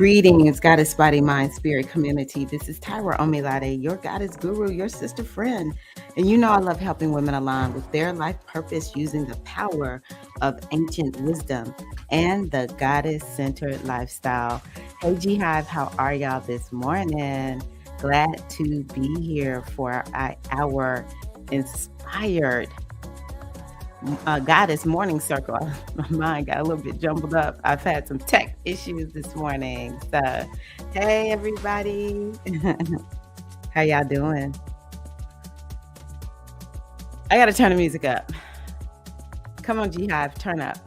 Greetings, Goddess Body, Mind, Spirit community. This is Tyra Omilade, your Goddess Guru, your sister friend. And you know I love helping women align with their life purpose using the power of ancient wisdom and the goddess-centered lifestyle. Hey, G Hive, how are y'all this morning? Glad to be here for our inspired Goddess Morning Circle. My mind got a little bit jumbled up. I've had some tech issues this morning. So, hey, everybody. How y'all doing? I got to turn the music up. Come on, G Hive, turn up.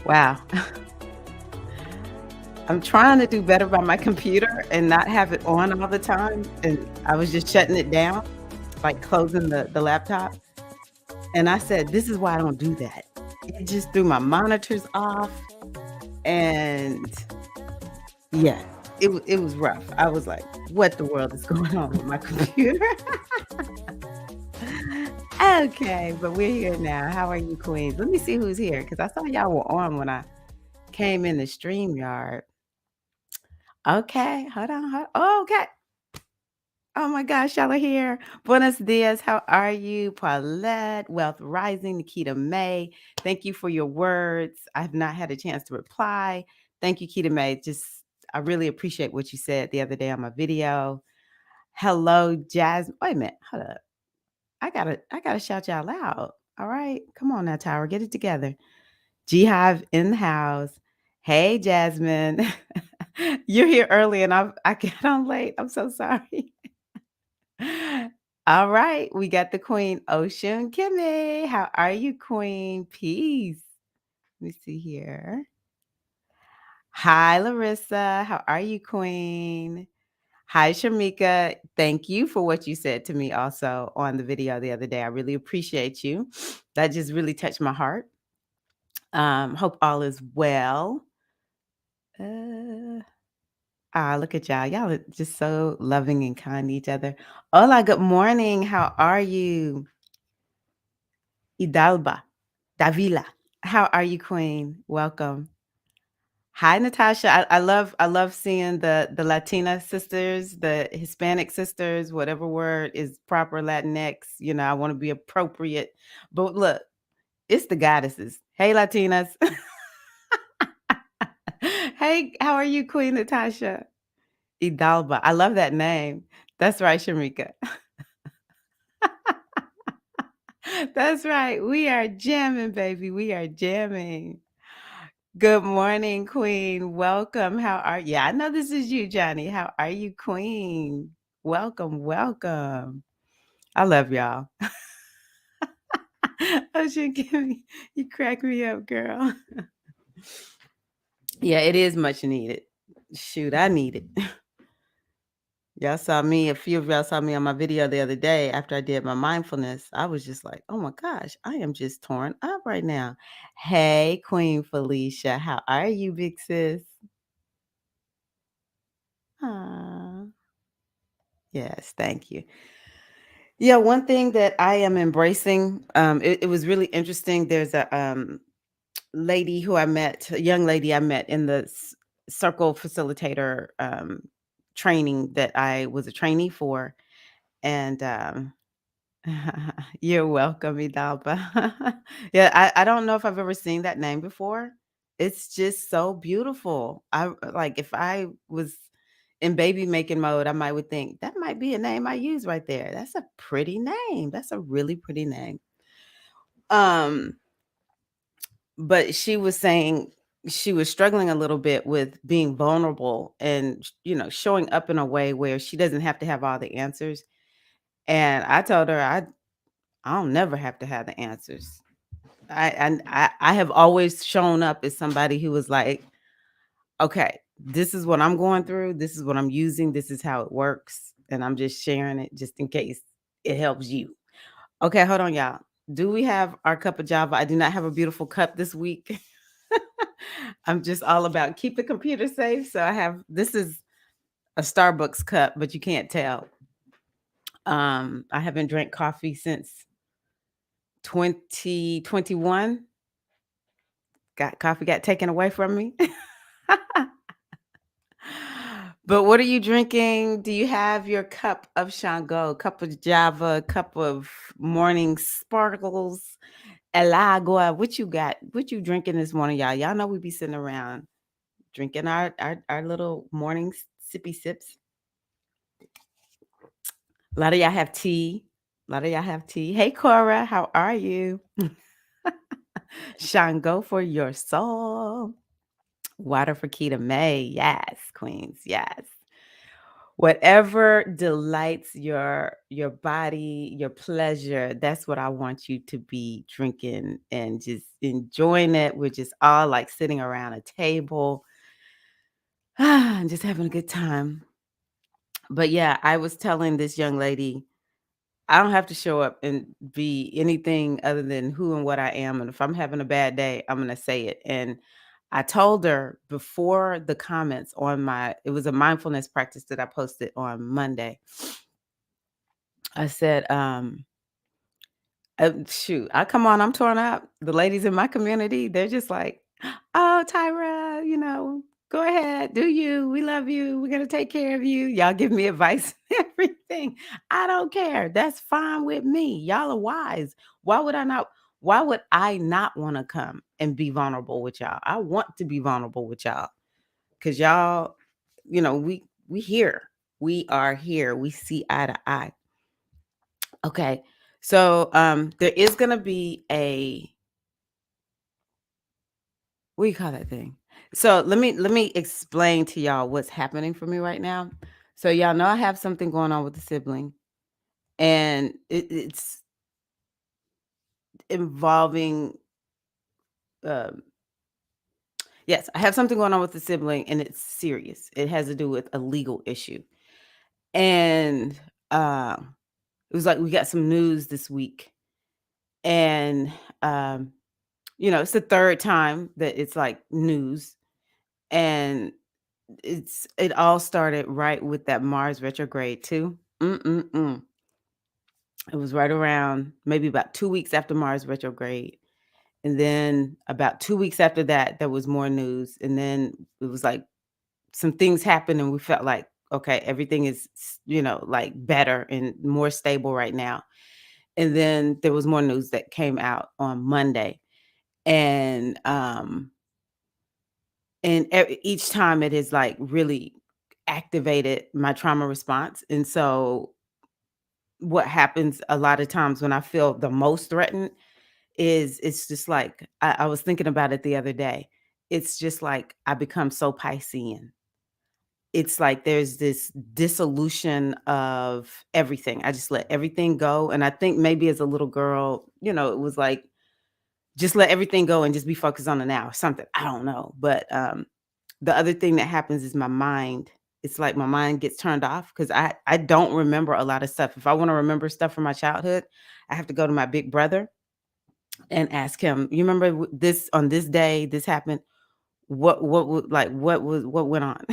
Wow. I'm trying to do better by my computer and not have it on all the time. And I was just shutting it down, like closing the laptop. And I said, this is why I don't do that. It just threw my monitors off. And yeah, it was rough. I was like, what the world is going on with my computer? Okay, but we're here now. How are you, queens? Let me see who's here, because I saw y'all were on when I came in the StreamYard. Okay, hold on. Oh, okay. Oh my gosh, y'all are here. Buenos dias. How are you? Paulette, Wealth Rising, Nikita May. Thank you for your words. I have not had a chance to reply. Thank you, Nikita May. I really appreciate what you said the other day on my video. Hello, Jasmine. Wait a minute. Hold up. I gotta shout y'all out. All right. Come on now, Tower. Get it together. G Hive in the house. Hey, Jasmine. You're here early and I got on late. I'm so sorry. All right. We got the Queen Ocean Kimmy. How are you, Queen? Peace. Let me see here. Hi, Larissa. How are you, Queen? Hi, Shamika. Thank you for what you said to me also on the video the other day. I really appreciate you. That just really touched my heart. Hope all is well. Look at y'all. Y'all are just so loving and kind to each other. Hola, good morning. How are you? Idalba, Davila. How are you, Queen? Welcome. Hi, Natasha. I love seeing the Latina sisters, the Hispanic sisters, whatever word is proper Latinx. You know, I want to be appropriate. But look, it's the goddesses. Hey, Latinas. Hey, how are you, Queen Natasha? Idalba. I love that name. That's right, Shamika. That's right. We are jamming, baby. We are jamming. Good morning, Queen. Welcome. How are you? Yeah, I know this is you, Johnny. How are you, Queen? Welcome, welcome. I love y'all. Ocean, you crack me up, girl. Yeah, it is much needed. Shoot, I need it. Y'all saw me, a few of y'all saw me on my video the other day after I did my mindfulness. I was just like, oh my gosh, I am just torn up right now. Hey, Queen Felicia, how are you, big sis? Aw. Yes, thank you. Yeah, one thing that I am embracing, it was really interesting. There's a lady who I met, a young lady I met in the circle facilitator training that I was a trainee for. And you're welcome, Idalba. Yeah, I don't know if I've ever seen that name before. It's just so beautiful. I like if I was in baby making mode, I would think that might be a name I use right there. That's a pretty name. That's a really pretty name. But she was saying she was struggling a little bit with being vulnerable and showing up in a way where she doesn't have to have all the answers. And I told her I'll never have to have the answers. I have always shown up as somebody who was like, okay, this is what I'm going through. This is what I'm using. This is how it works. And I'm just sharing it just in case it helps you. Okay, hold on, y'all. Do we have our cup of Java? I do not have a beautiful cup this week. I'm just all about keep the computer safe. So I have this is a Starbucks cup, but you can't tell. I haven't drank coffee since 2021. Got taken away from me. But what are you drinking? Do you have your cup of Shango, cup of Java, cup of morning sparkles, El Agua? What you got? What you drinking this morning, y'all? Y'all know we be sitting around drinking our little morning sippy sips. A lot of y'all have tea. A lot of y'all have tea. Hey, Cora, how are you? Shango for your soul. Water for Keita May. Yes, queens. Yes. Whatever delights your body, your pleasure, that's what I want you to be drinking and just enjoying it. We're just all like sitting around a table, and just having a good time. But yeah, I was telling this young lady, I don't have to show up and be anything other than who and what I am. And if I'm having a bad day, I'm going to say it. And I told her before the comments on it was a mindfulness practice that I posted on Monday. I said, shoot, come on, I'm torn up. The ladies in my community, they're just like, oh, Tyra, go ahead, do you. We love you. We're going to take care of you. Y'all give me advice and everything. I don't care. That's fine with me. Y'all are wise. Why would I not want to come and be vulnerable with y'all? I want to be vulnerable with y'all because y'all, we here. We are here. We see eye to eye. Okay. So there is gonna be what do you call that thing? So let me explain to y'all what's happening for me right now. So y'all know I have something going on with the sibling, and it's involving um yes, I have something going on with the sibling and it's serious. It has to do with a legal issue. And it was like we got some news this week. And it's the third time that it's like news. And it all started right with that Mars retrograde too. Mm-mm-mm. It was right around maybe about 2 weeks after Mars retrograde. And then about 2 weeks after that, there was more news. And then it was like some things happened and we felt like, okay, everything is, like better and more stable right now. And then there was more news that came out on Monday. And each time it has like really activated my trauma response. And so what happens a lot of times when I feel the most threatened is it's just like I was thinking about it the other day. It's just like I become so Piscean. It's like there's this dissolution of everything. I just let everything go. And I think maybe as a little girl, it was like just let everything go and just be focused on the now or something. I don't know. But the other thing that happens is my mind. It's like my mind gets turned off because I don't remember a lot of stuff. If I want to remember stuff from my childhood, I have to go to my big brother and ask him, you remember this on this day, this happened? What went on?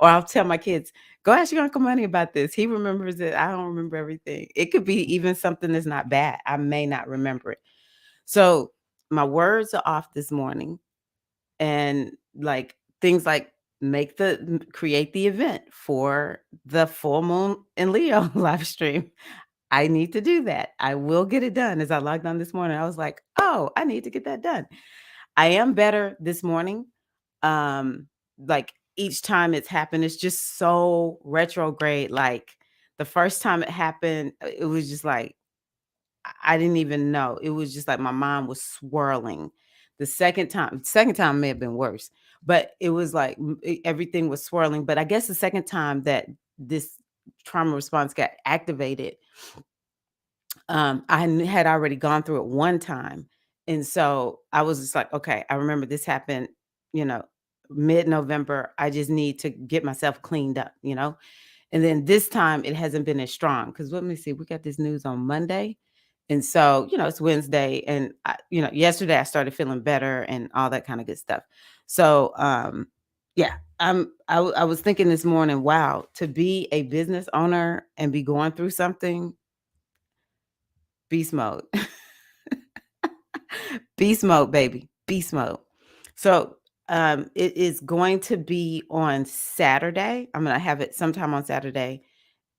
Or I'll tell my kids, go ask your Uncle Money about this. He remembers it. I don't remember everything. It could be even something that's not bad. I may not remember it. So my words are off this morning. And like things like create the event for the full moon in Leo live stream. I need to do that. I will get it done. As I logged on this morning, I was like, oh, I need to get that done. I am better this morning. Like each time it's happened, it's just so retrograde. Like the first time it happened, it was just like I didn't even know. It was just like my mind was swirling. The second time may have been worse, but it was like everything was swirling. But I guess the second time that this trauma response got activated, had already gone through it one time. And so I was just like, okay, I remember this happened, you know, mid-November, I just need to get myself cleaned up, And then this time it hasn't been as strong because let me see, we got this news on Monday. And so, it's Wednesday and yesterday I started feeling better and all that kind of good stuff. So, yeah, I was thinking this morning, wow, to be a business owner and be going through something, beast mode. Beast mode, baby. Beast mode. So, it is going to be on Saturday. I'm gonna have it sometime on Saturday.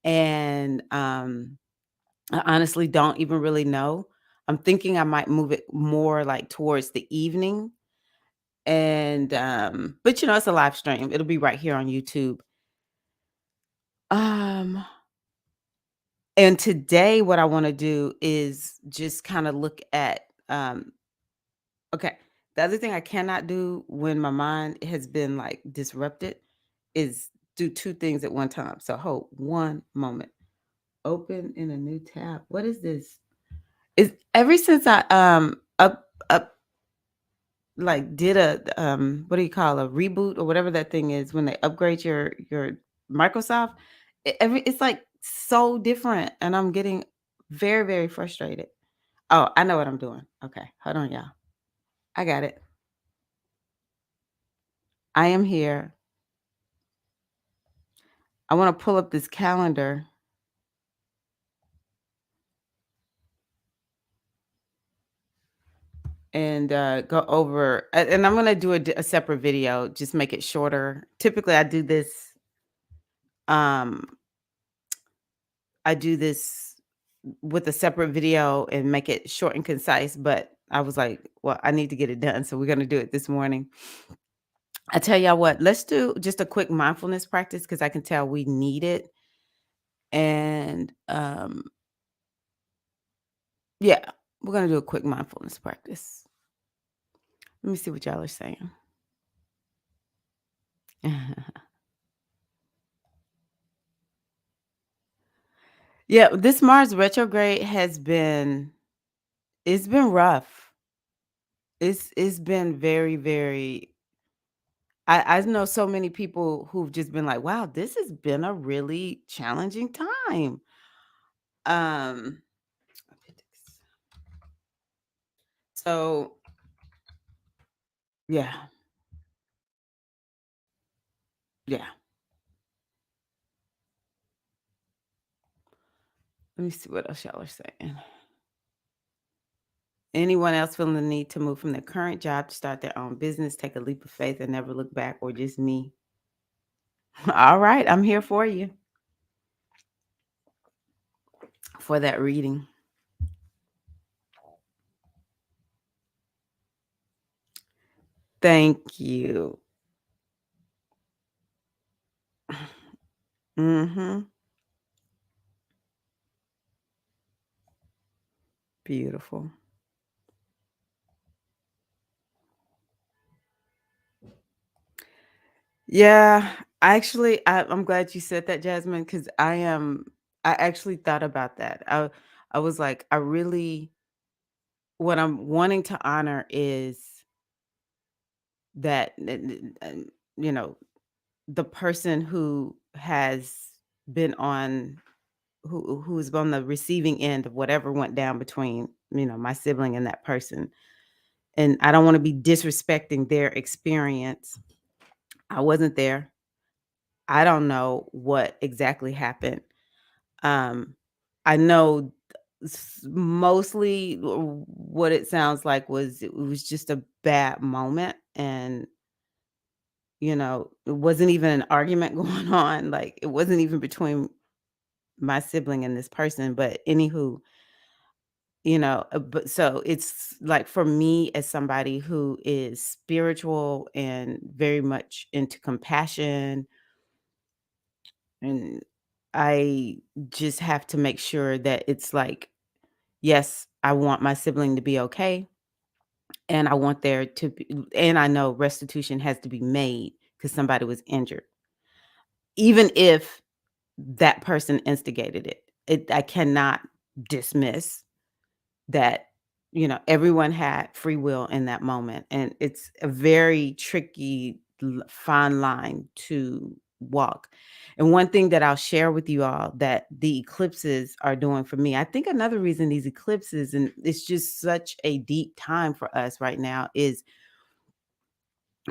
And I honestly don't even really know. I'm thinking I might move it more like towards the evening. And but it's a live stream. It'll be right here on YouTube. Um and today what I want to do is just kind of look at okay. The other thing I cannot do when my mind has been like disrupted is do two things at one time. So hold one moment. Open in a new tab. What is this? Is ever since I up like did a what do you call a reboot or whatever that thing is when they upgrade your Microsoft, it's like so different and I'm getting very, very frustrated. Oh, I know what I'm doing. Okay, hold on, y'all. I got it. I am here. I want to pull up this calendar and go over and I'm going to do a separate video, just make it shorter. Typically um I do this with a separate video and make it short and concise, but I was like, well, I need to get it done. So we're going to do it this morning. I tell y'all what, let's do just a quick mindfulness practice because I can tell we need it. And yeah, we're going to do a quick mindfulness practice. Let me see what y'all are saying. Yeah, this Mars retrograde it's been rough. It's been very, very I know so many people who've just been like, wow, this has been a really challenging time. Um so yeah, yeah. Let me see what else y'all are saying. Anyone else feeling the need to move from their current job to start their own business, take a leap of faith and never look back, or just me? All right, I'm here for you for that reading. Thank you. Mhm. Beautiful. Yeah, I'm glad you said that, Jasmine, because I actually thought about that. I was like, I really what I'm wanting to honor is that you know, the person who has been on who's on the receiving end of whatever went down between, my sibling and that person. And I don't want to be disrespecting their experience. I wasn't there. I don't know what exactly happened. Um, I know mostly what it sounds like was it was just a bad moment, and it wasn't even an argument going on. Like it wasn't even between my sibling and this person. But anywho, but so it's like for me as somebody who is spiritual and very much into compassion, and I just have to make sure that it's like, yes, I want my sibling to be okay. And I want there to be, and I know restitution has to be made because somebody was injured, even if that person instigated it. I cannot dismiss that, everyone had free will in that moment. And it's a very tricky, fine line to walk. And one thing that I'll share with you all that the eclipses are doing for me, I think another reason these eclipses, and it's just such a deep time for us right now, is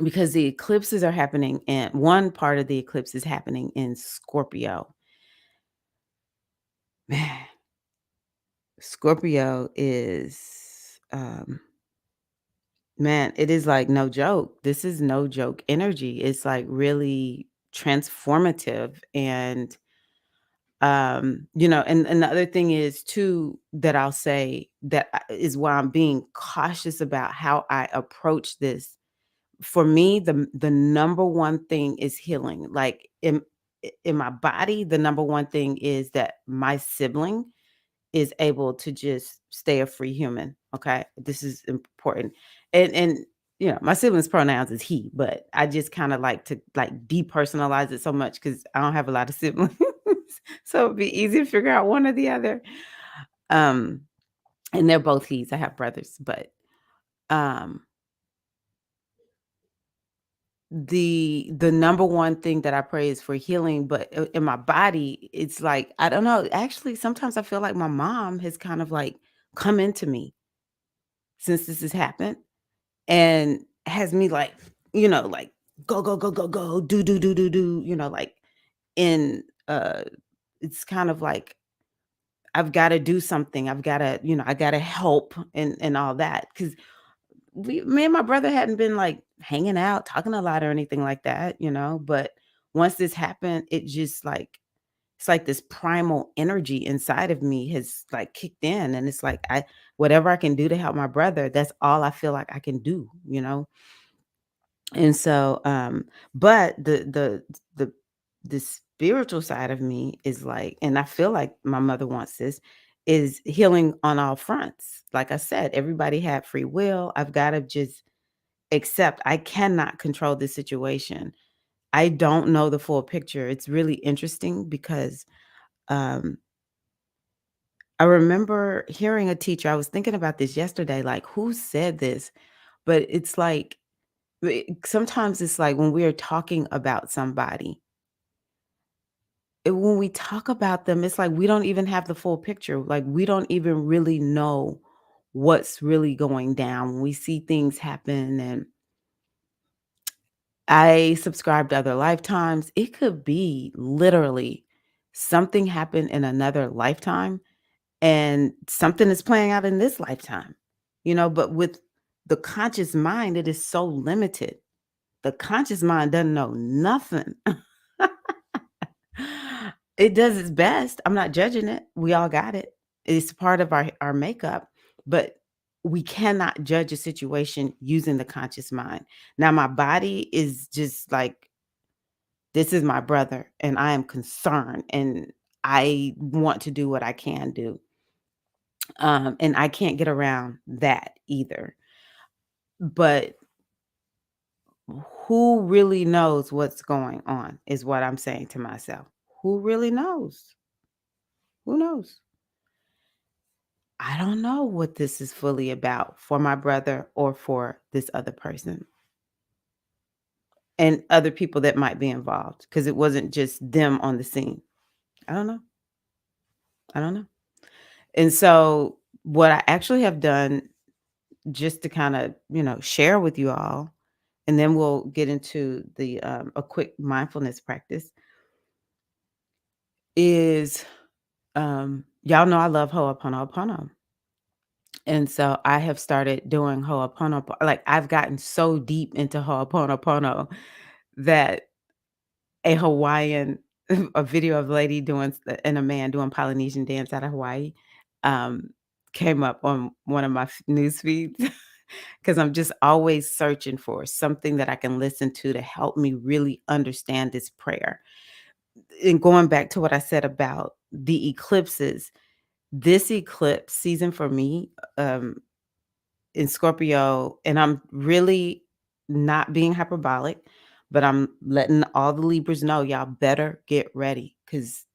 because the eclipses are happening, and one part of the eclipse is happening in Scorpio. Man, Scorpio is man, it is like no joke. This is no joke energy. It's like really transformative. And and the other thing is too that I'll say that is why I'm being cautious about how I approach this. For me, the number one thing is healing. Like in my body, the number one thing is that my sibling is able to just stay a free human. Okay. This is important. And my sibling's pronouns is he, but I just kind of like to like depersonalize it so much because I don't have a lot of siblings. So it'd be easy to figure out one or the other. Um, and they're both he's. I have brothers, but um the number one thing that I pray is for healing, but in my body, it's like, I don't know. Actually, sometimes I feel like my mom has kind of like come into me since this has happened and has me like, like go, go, go, go, go, do, do, do, do, do, like in it's kind of like I've got to do something. I've got to, I got to help and all that. Cause me and my brother hadn't been like hanging out, talking a lot or anything like that, but once this happened, it just like it's like this primal energy inside of me has like kicked in, and it's like whatever I can do to help my brother, that's all I feel like I can do. And so but the spiritual side of me is like, and I feel like my mother wants this, is healing on all fronts. Like I said, everybody had free will. I've got to just accept I cannot control this situation. I don't know the full picture. It's really interesting because um I remember hearing a teacher. I was thinking about this yesterday, like who said this? But it's like sometimes it's like when we're talking about somebody, when we talk about them, it's like we don't even have the full picture. Like we don't even really know what's really going down when we see things happen. And I subscribe to other lifetimes. It could be literally something happened in another lifetime and something is playing out in this lifetime, but with the conscious mind, it is so limited. The conscious mind doesn't know nothing. It does its best. I'm not judging it. We all got it. It's part of our makeup, but we cannot judge a situation using the conscious mind. Now, my body is just like, this is my brother, and I am concerned, and I want to do what I can do. And I can't get around that either. But who really knows what's going on is what I'm saying to myself. Who really knows? Who knows? I don't know what this is fully about for my brother or for this other person and other people that might be involved because it wasn't just them on the scene. I don't know. I don't know. And so, what I actually have done just to kind of, share with you all, and then we'll get into the a quick mindfulness practice is y'all know I love Ho'oponopono. And so I have started doing Ho'oponopono. Like I've gotten so deep into Ho'oponopono that a Hawaiian a video of a lady doing and a man doing Polynesian dance out of Hawaii um came up on one of my news feeds because I'm just always searching for something that I can listen to help me really understand this prayer. And going back to what I said about the eclipses, this eclipse season for me, in Scorpio, and I'm really not being hyperbolic, but I'm letting all the Libras know y'all better get ready because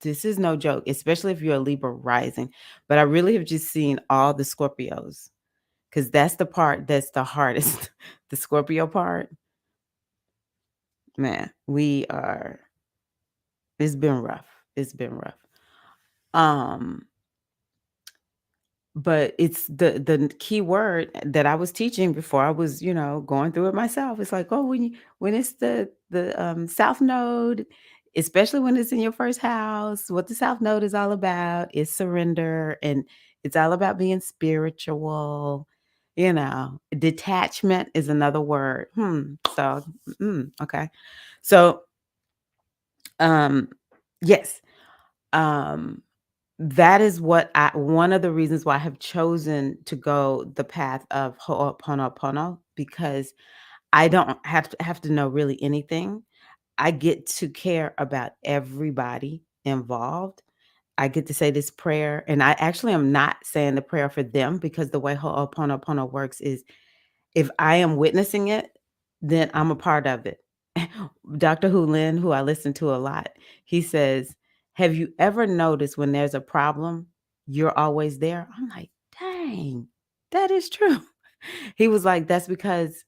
this is no joke, especially if you're a Libra rising. But I really have just seen all the Scorpios because that's the part that's the hardest, the Scorpio part. Man, it's been rough. It's been rough. Um, but it's the key word that I was teaching before I was, going through it myself. It's like, oh, when it's the South Node, especially when it's in your first house, what the South Node is all about is surrender, and it's all about being spiritual. Detachment is another word. So, okay. So, um, yes. Um, that is what I one of the reasons why I have chosen to go the path of Ho'oponopono, because I don't have to know really anything. I get to care about everybody involved. I get to say this prayer, and I actually am not saying the prayer for them, because the way Ho'oponopono works is, if I am witnessing it, then I'm a part of it. Dr. Lin, who I listen to a lot, he says, "Have you ever noticed when there's a problem, you're always there?" I'm like, "Dang, that is true." He was like, "That's because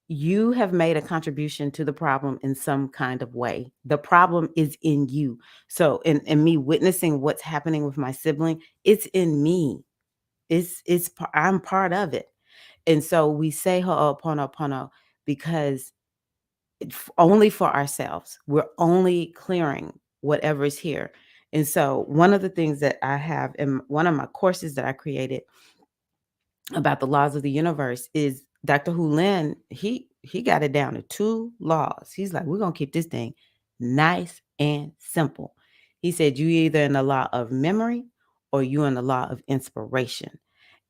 you have made a contribution to the problem in some kind of way. The problem is in you." So, in me witnessing what's happening with my sibling, it's in me. I'm part of it. And so we say Ho'oponopono because only for ourselves. We're only clearing whatever is here. And so one of the things that I have in one of my courses that I created about the laws of the universe is Dr. Lin, he got it down to two laws. He's like, we're gonna keep this thing nice and simple. He said, you either in the law of memory or you in the law of inspiration.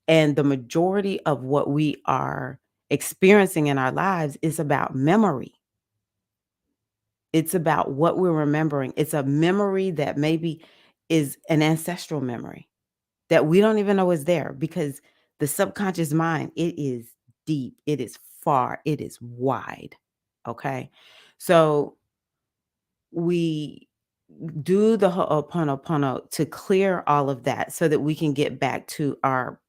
And the majority of what we are experiencing in our lives is about memory. It's about what we're remembering. It's a memory that maybe is an ancestral memory that we don't even know is there, because the subconscious mind, it is deep, it is far, it is wide. Okay. So we do the Ho'oponopono to clear all of that so that we can get back to our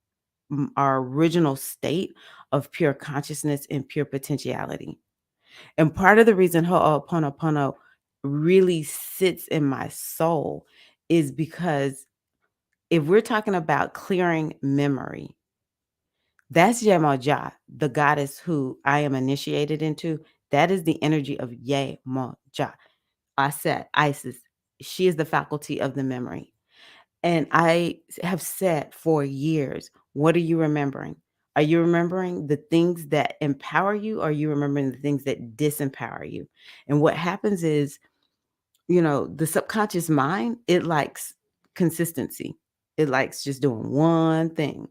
original state of pure consciousness and pure potentiality. And part of the reason Ho'oponopono really sits in my soul is because if we're talking about clearing memory, that's Yemoja, the goddess who I am initiated into. That is the energy of Yemoja. I said Isis. She is the faculty of the memory. And I have said for years, what are you remembering? Are you remembering the things that empower you? Or are you remembering the things that disempower you? And what happens is, the subconscious mind, it likes consistency. It likes just doing one thing.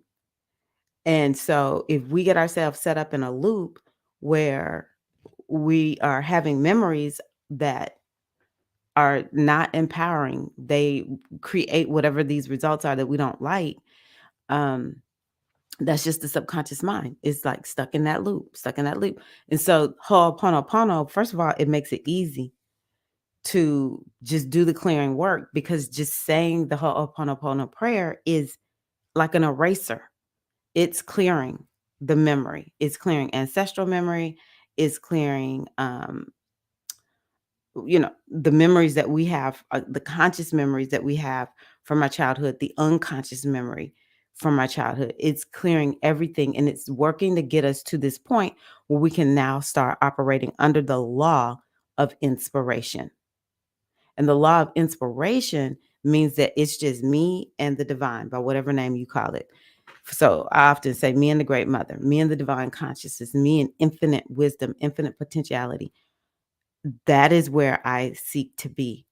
And so if we get ourselves set up in a loop where we are having memories that are not empowering, they create whatever these results are that we don't like. Um, that's just the subconscious mind. It's like stuck in that loop, stuck in that loop. And so Ho'oponopono, first of all, it makes it easy to just do the clearing work, because just saying the Ho'oponopono prayer is like an eraser. It's clearing the memory. It's clearing ancestral memory. It's clearing the memories that we have, the conscious memories that we have from our childhood, the unconscious memory from our childhood. It's clearing everything, and it's working to get us to this point where we can now start operating under the law of inspiration. And the law of inspiration means that it's just me and the divine, by whatever name you call it. So I often say me and the great mother, me and the divine consciousness, me and infinite wisdom, infinite potentiality. That is where I seek to be.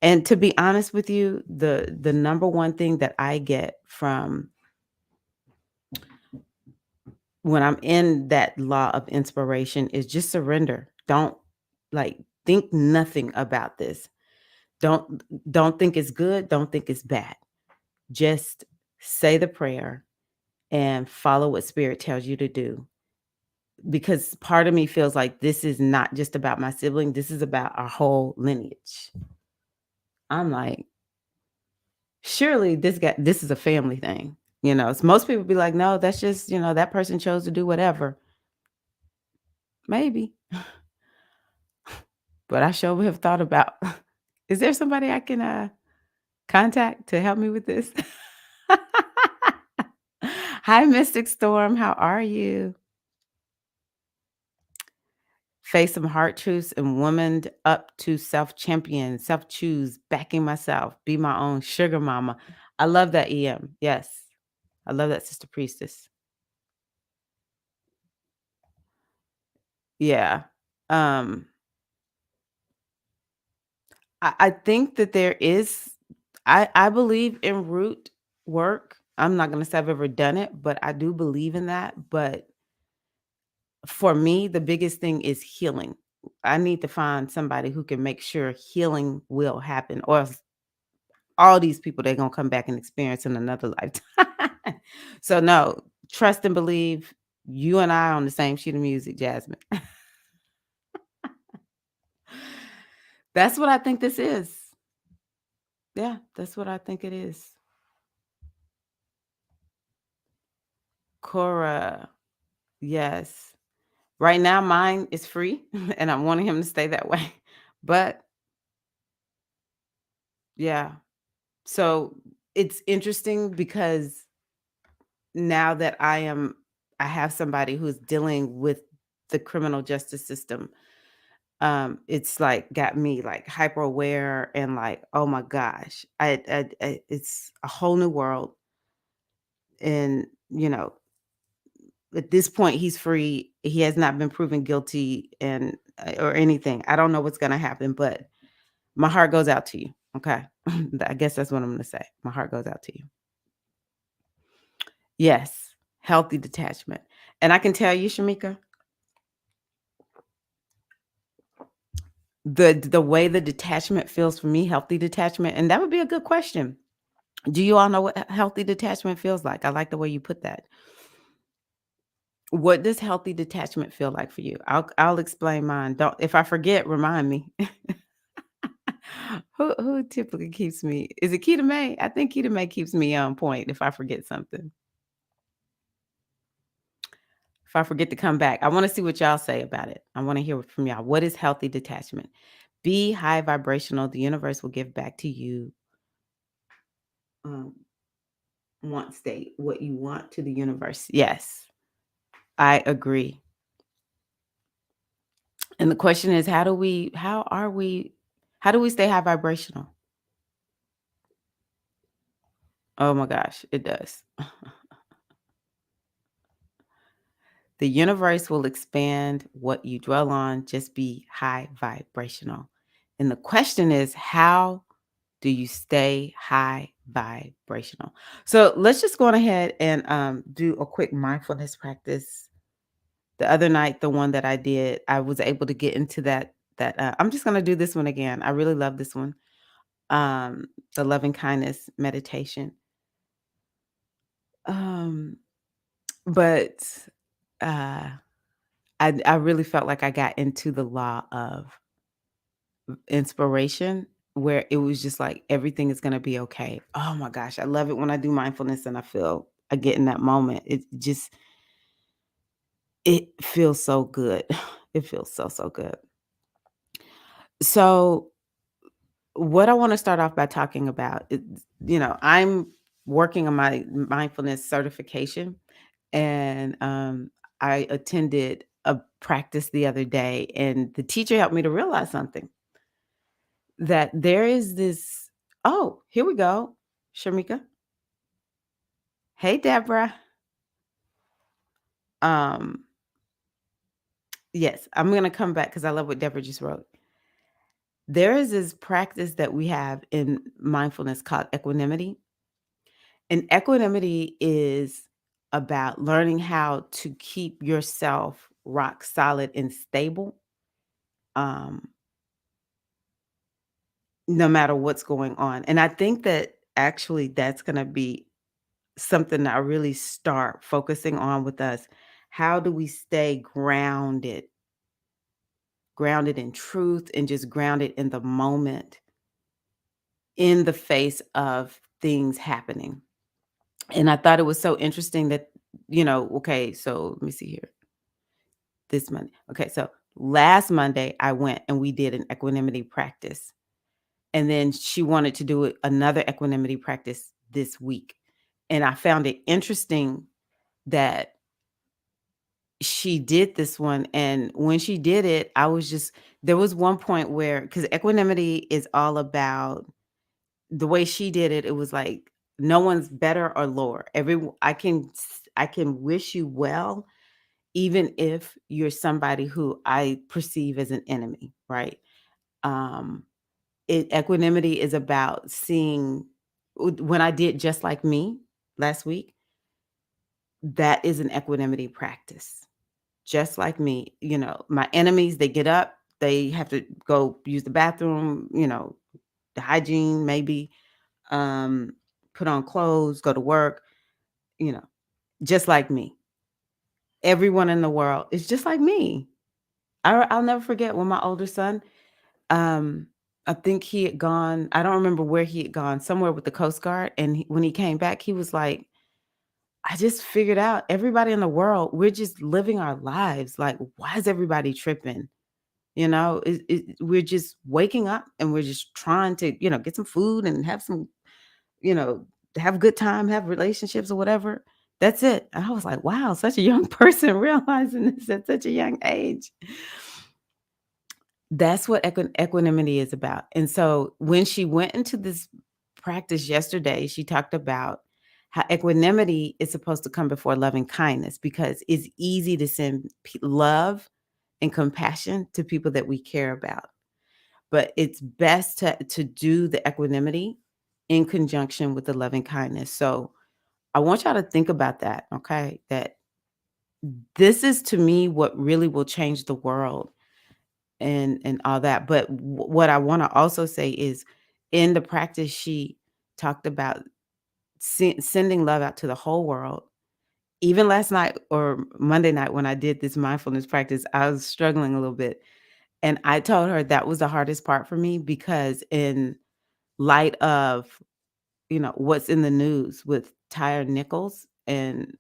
And to be honest with you, the number one thing that I get from when I'm in that law of inspiration is just surrender. Don't like think nothing about this. Don't don't think it's good, don't think it's bad. Just say the prayer and follow what spirit tells you to do. Because part of me feels like this is not just about my sibling, this is about our whole lineage. I'm like, surely this is a family thing. So most people be like, no, that's just, that person chose to do whatever. Maybe. but I sure have thought about is there somebody I can, contact to help me with this? Hi, Mystic Storm, how are you? Face some hard truths and womaned up to self-champion, self-choose, backing myself, be my own sugar mama. I love that EM. Yes. I love that, Sister Priestess. Yeah. Um, I think that there is I believe in root work. I'm not gonna say I've ever done it, but I do believe in that. But for me, the biggest thing is healing. I need to find somebody who can make sure healing will happen, or else all these people they're gonna come back and experience in another lifetime. So no, trust and believe. You and I on the same sheet of music, Jasmine. That's what I think this is. Yeah, that's what I think it is. Cora, yes. Right now, mine is free, and I'm wanting him to stay that way. But yeah, so it's interesting because now that I have somebody who's dealing with the criminal justice system. It's like got me like hyper aware and like, oh my gosh, it's a whole new world. And at this point, he's free. He has not been proven guilty and or anything. I don't know what's gonna happen, but my heart goes out to you. Okay. I guess that's what I'm gonna say. My heart goes out to you. Yes. Healthy detachment. And I can tell you, Shamika, the way the detachment feels for me, healthy detachment, and that would be a good question. Do you all know what healthy detachment feels like? I like the way you put that. What does healthy detachment feel like for you? I'll explain mine. Don't if I forget, remind me. Who typically keeps me? Is it Keita May? I think Keita May keeps me on point if I forget something. If I forget to come back, I want to see what y'all say about it. I want to hear from y'all. What is healthy detachment? Be high vibrational. The universe will give back to you. Um, want state what you want to the universe. Yes, I agree. And the question is, how do we stay high vibrational? Oh my gosh, it does. The universe will expand what you dwell on. Just be high vibrational. And the question is, how do you stay high vibrational? So let's just go on ahead and do a quick mindfulness practice. The other night, the one that I did, I was able to get into that I'm just going to do this one again. I really love this one. The loving kindness meditation. Um, but uh I really felt like I got into the law of inspiration where it was just like everything is gonna be okay. Oh my gosh, I love it when I do mindfulness and I get in that moment. It feels so good. It feels so, so good. So what I want to start off by talking about is, I'm working on my mindfulness certification, and I attended a practice the other day, and the teacher helped me to realize something that there is this. Oh, here we go, Shamika. Hey, Deborah. Um, yes, I'm gonna come back because I love what Deborah just wrote. There is this practice that we have in mindfulness called equanimity. And equanimity is about learning how to keep yourself rock solid and stable, um, no matter what's going on. And I think that actually that's going to be something that I really start focusing on with us. How do we stay grounded in truth and just grounded in the moment in the face of things happening? And I thought it was so interesting that, okay, so let me see here. This money. Okay, so Last Monday, I went and we did an equanimity practice. And then she wanted to do another equanimity practice this week. And I found it interesting that she did this one. And when she did it, I was just, there was one point where, because equanimity is all about the way she did it, it was like no one's better or lower. I can wish you well, even if you're somebody who I perceive as an enemy, right? Um, Equanimity is about seeing when I did Just Like Me last week, that is an equanimity practice. Just like me, my enemies, they get up, they have to go use the bathroom, the hygiene maybe, um, put on clothes, go to work, you know, just like me. Everyone in the world is just like me. I'll never forget when my older son, um, I think he had gone, I don't remember where he had gone, somewhere with the Coast Guard. And when he came back, he was like, I just figured out everybody in the world, we're just living our lives. Like, why is everybody tripping? We're just waking up and we're just trying to, get some food and have some, you know, have a good time, have relationships or whatever. That's it. I was like, wow, such a young person realizing this at such a young age. That's what equanimity is about. And so when she went into this practice yesterday, she talked about how equanimity is supposed to come before loving kindness because it's easy to send love and compassion to people that we care about. But it's best to do the equanimity in conjunction with the loving kindness. So I want y'all to think about that, okay? That this is to me what really will change the world and all that. But what I want to also say is in the practice, she talked about sending love out to the whole world. Even last night or Monday night when I did this mindfulness practice, I was struggling a little bit. And I told her that was the hardest part for me because in light of, what's in the news with Tyre Nichols and,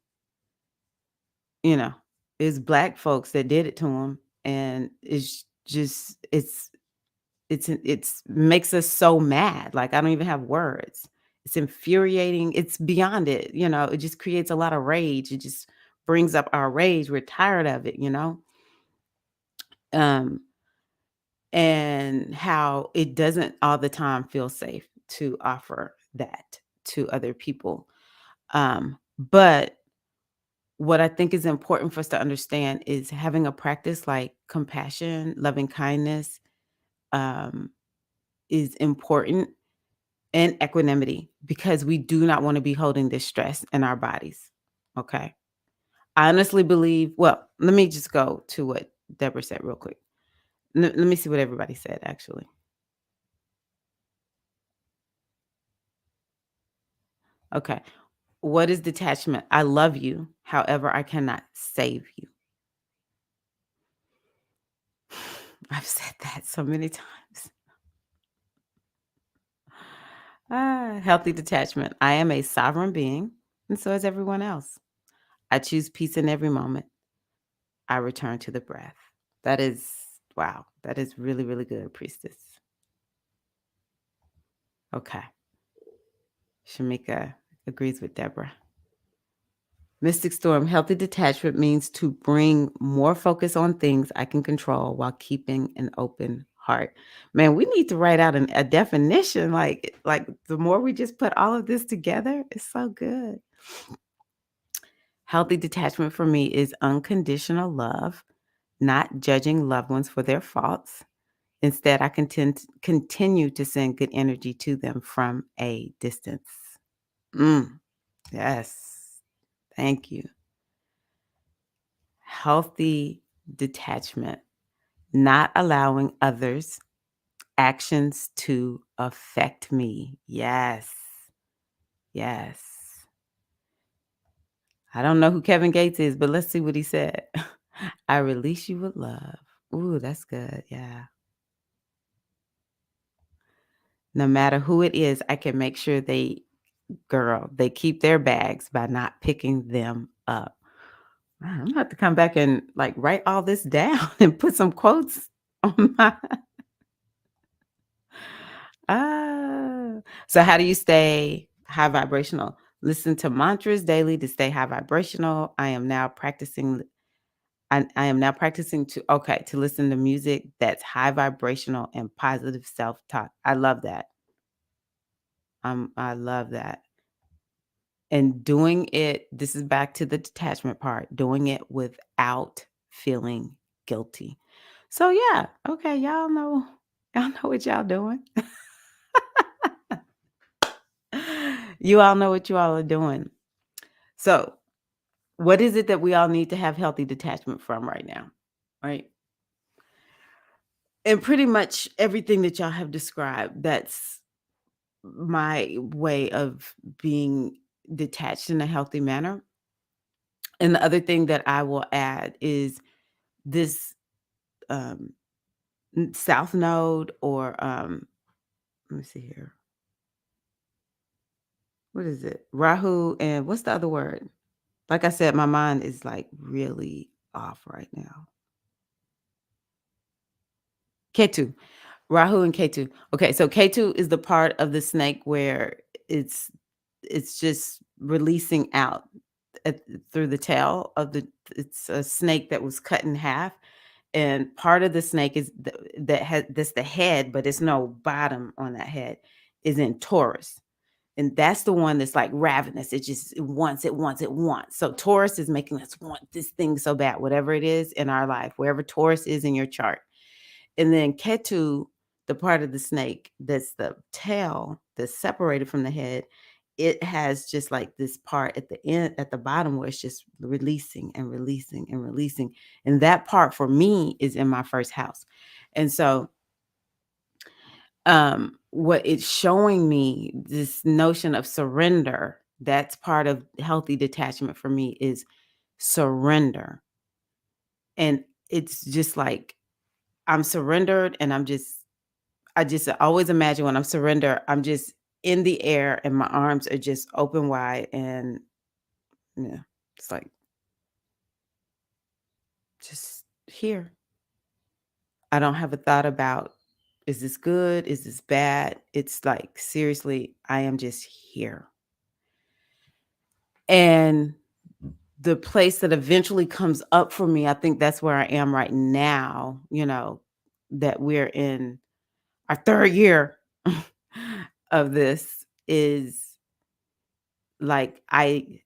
you know, it's black folks that did it to him. And it's just, it's makes us so mad, like, I don't even have words. It's infuriating, it's beyond it, it just creates a lot of rage, it just brings up our rage, we're tired of it, um, and how it doesn't all the time feel safe to offer that to other people, but what I think is important for us to understand is having a practice like compassion, loving kindness, um, is important. And equanimity, because we do not want to be holding this stress in our bodies. Okay. I honestly believe, well, let me just go to what Deborah said real quick. Let me see what everybody said, actually. Okay. What is detachment? I love you. However, I cannot save you. I've said that so many times. Healthy detachment. I am a sovereign being, and so is everyone else. I choose peace in every moment. I return to the breath. That is, wow, that is really, really good, Priestess. Okay. Shamika agrees with Deborah. Mystic Storm, healthy detachment means to bring more focus on things I can control while keeping an open heart. Man, we need to write out a definition. Like the more we just put all of this together, it's so good. Healthy detachment for me is unconditional love, not judging loved ones for their faults. Instead, I continue to send good energy to them from a distance. Yes. Thank you. Healthy detachment, not allowing others' actions to affect me. Yes. Yes. I don't know who Kevin Gates is, but let's see what he said. I release you with love. Ooh, that's good. Yeah. No matter who it is, I can make sure they keep their bags by not picking them up. I'm gonna have to come back and like write all this down and put some quotes on my ah. So how do you stay high vibrational? Listen to mantras daily to stay high vibrational. I am now practicing to listen to music that's high vibrational and positive self-talk. I love that. I love that. And doing it, this is back to the detachment part, doing it without feeling guilty. So yeah, okay, y'all know what y'all doing. You all know what you all are doing. So, what is it that we all need to have healthy detachment from right now? Right? And pretty much everything that y'all have described, that's my way of being detached in a healthy manner. And the other thing that I will add is this um south node or let me see here. What is it? Rahu and what's the other word? Like I said, my mind is like really off right now. Ketu. Rahu and Ketu. Okay, so Ketu is the part of the snake where it's it's just releasing out through the tail of the it's a snake that was cut in half, and part of the snake is that has that's the head, but it's no bottom on that head is in Taurus. And that's the one that's like ravenous. It wants, it wants, it wants. So Taurus is making us want this thing so bad, whatever it is in our life, wherever Taurus is in your chart. And then Ketu, the part of the snake that's the tail that's separated from the head, it has just like this part at the end, at the bottom, where it's just releasing and releasing and releasing. And that part for me is in my first house. And so what it's showing me, this notion of surrender, that's part of healthy detachment for me is surrender. And it's just like I'm surrendered and I just always imagine when I'm surrender, I'm just in the air and my arms are just open wide and yeah, it's like just here. I don't have a thought about is this good? Is this bad? It's like seriously, I am just here. And the place that eventually comes up for me, I think that's where I am right now, that we're in our 3rd year of this is like I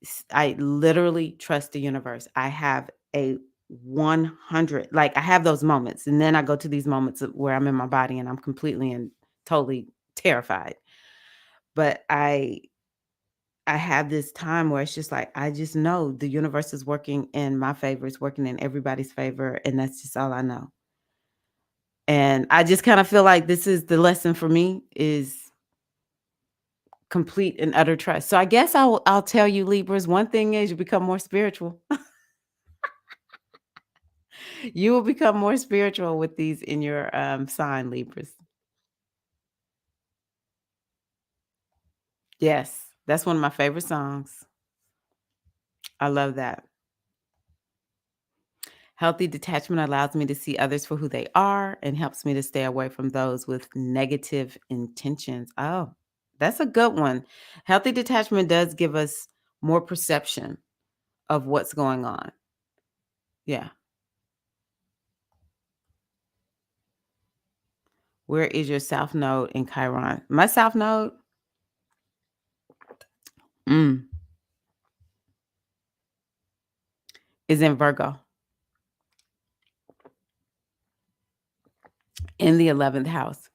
literally trust the universe. I have a 100 like I have those moments and then I go to these moments where I'm in my body and I'm completely and totally terrified. But I have this time where it's just like I just know the universe is working in my favor, it's working in everybody's favor, and that's just all I know. And I just kind of feel like this is the lesson for me is complete and utter trust. So I guess I'll tell you Libras, one thing is you become more spiritual. You will become more spiritual with these in your sign Libras. Yes, that's one of my favorite songs. I love that. Healthy detachment allows me to see others for who they are and helps me to stay away from those with negative intentions. Oh, that's a good one. Healthy detachment does give us more perception of what's going on. Yeah. Where is your south node in Chiron? My south node mm, is in Virgo in the 11th house.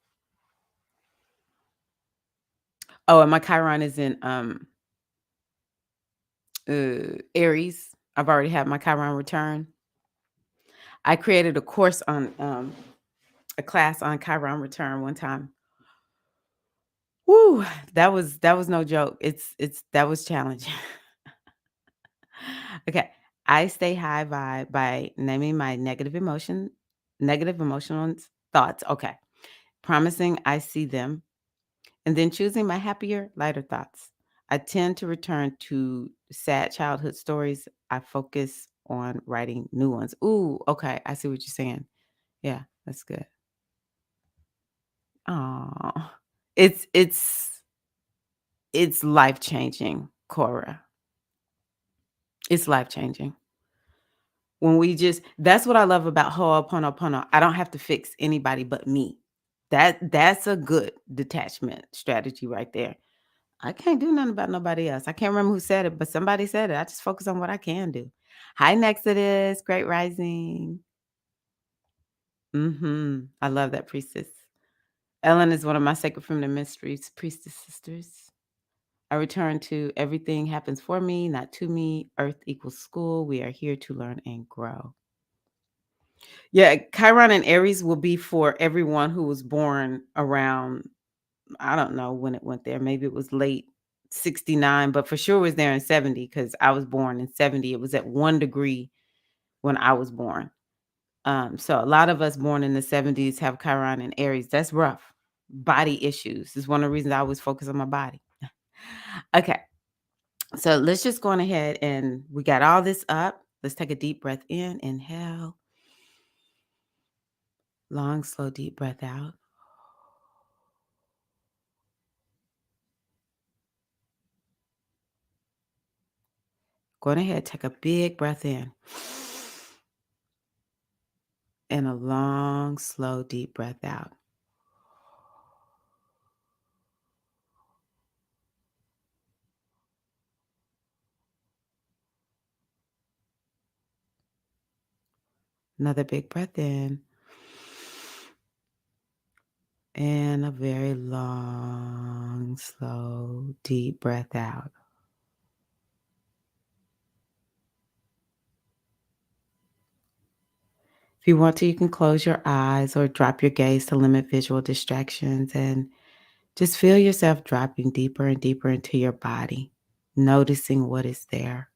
Oh, and my Chiron is in Aries. I've already had my Chiron return. I created a class on Chiron return one time. Woo, that was no joke. That was challenging. Okay. I stay high vibe by naming my negative emotional thoughts. Okay. Promising I see them and then choosing my happier, lighter thoughts. I tend to return to sad childhood stories. I focus on writing new ones. Ooh, okay. I see what you're saying. Yeah, that's good. Oh, it's it's it's life changing, Cora. It's life changing. When we just that's what I love about Ho'oponopono. I don't have to fix anybody but me. That's a good detachment strategy right there. I can't do nothing about nobody else. I can't remember who said it, but somebody said it. I just focus on what I can do. Hi, Nexodus. Great rising. I love that priestess. Ellen is one of my sacred feminine mysteries, priestess sisters. I return to everything happens for me, not to me. Earth equals school. We are here to learn and grow. Yeah, Chiron and Aries will be for everyone who was born around, I don't know when it went there. Maybe it was late 69, but for sure it was there in 70 because I was born in 70. It was at 1 degree when I was born. So a lot of us born in the 70s have Chiron and Aries. That's rough. Body issues is one of the reasons I always focus on my body. Okay. So let's just go on ahead and we got all this up. Let's take a deep breath in. Inhale. Long, slow, deep breath out. Go on ahead, take a big breath in. And a long, slow, deep breath out. Another big breath in. And a very long, slow, deep breath out. If you want to, you can close your eyes or drop your gaze to limit visual distractions and just feel yourself dropping deeper and deeper into your body, noticing what is there.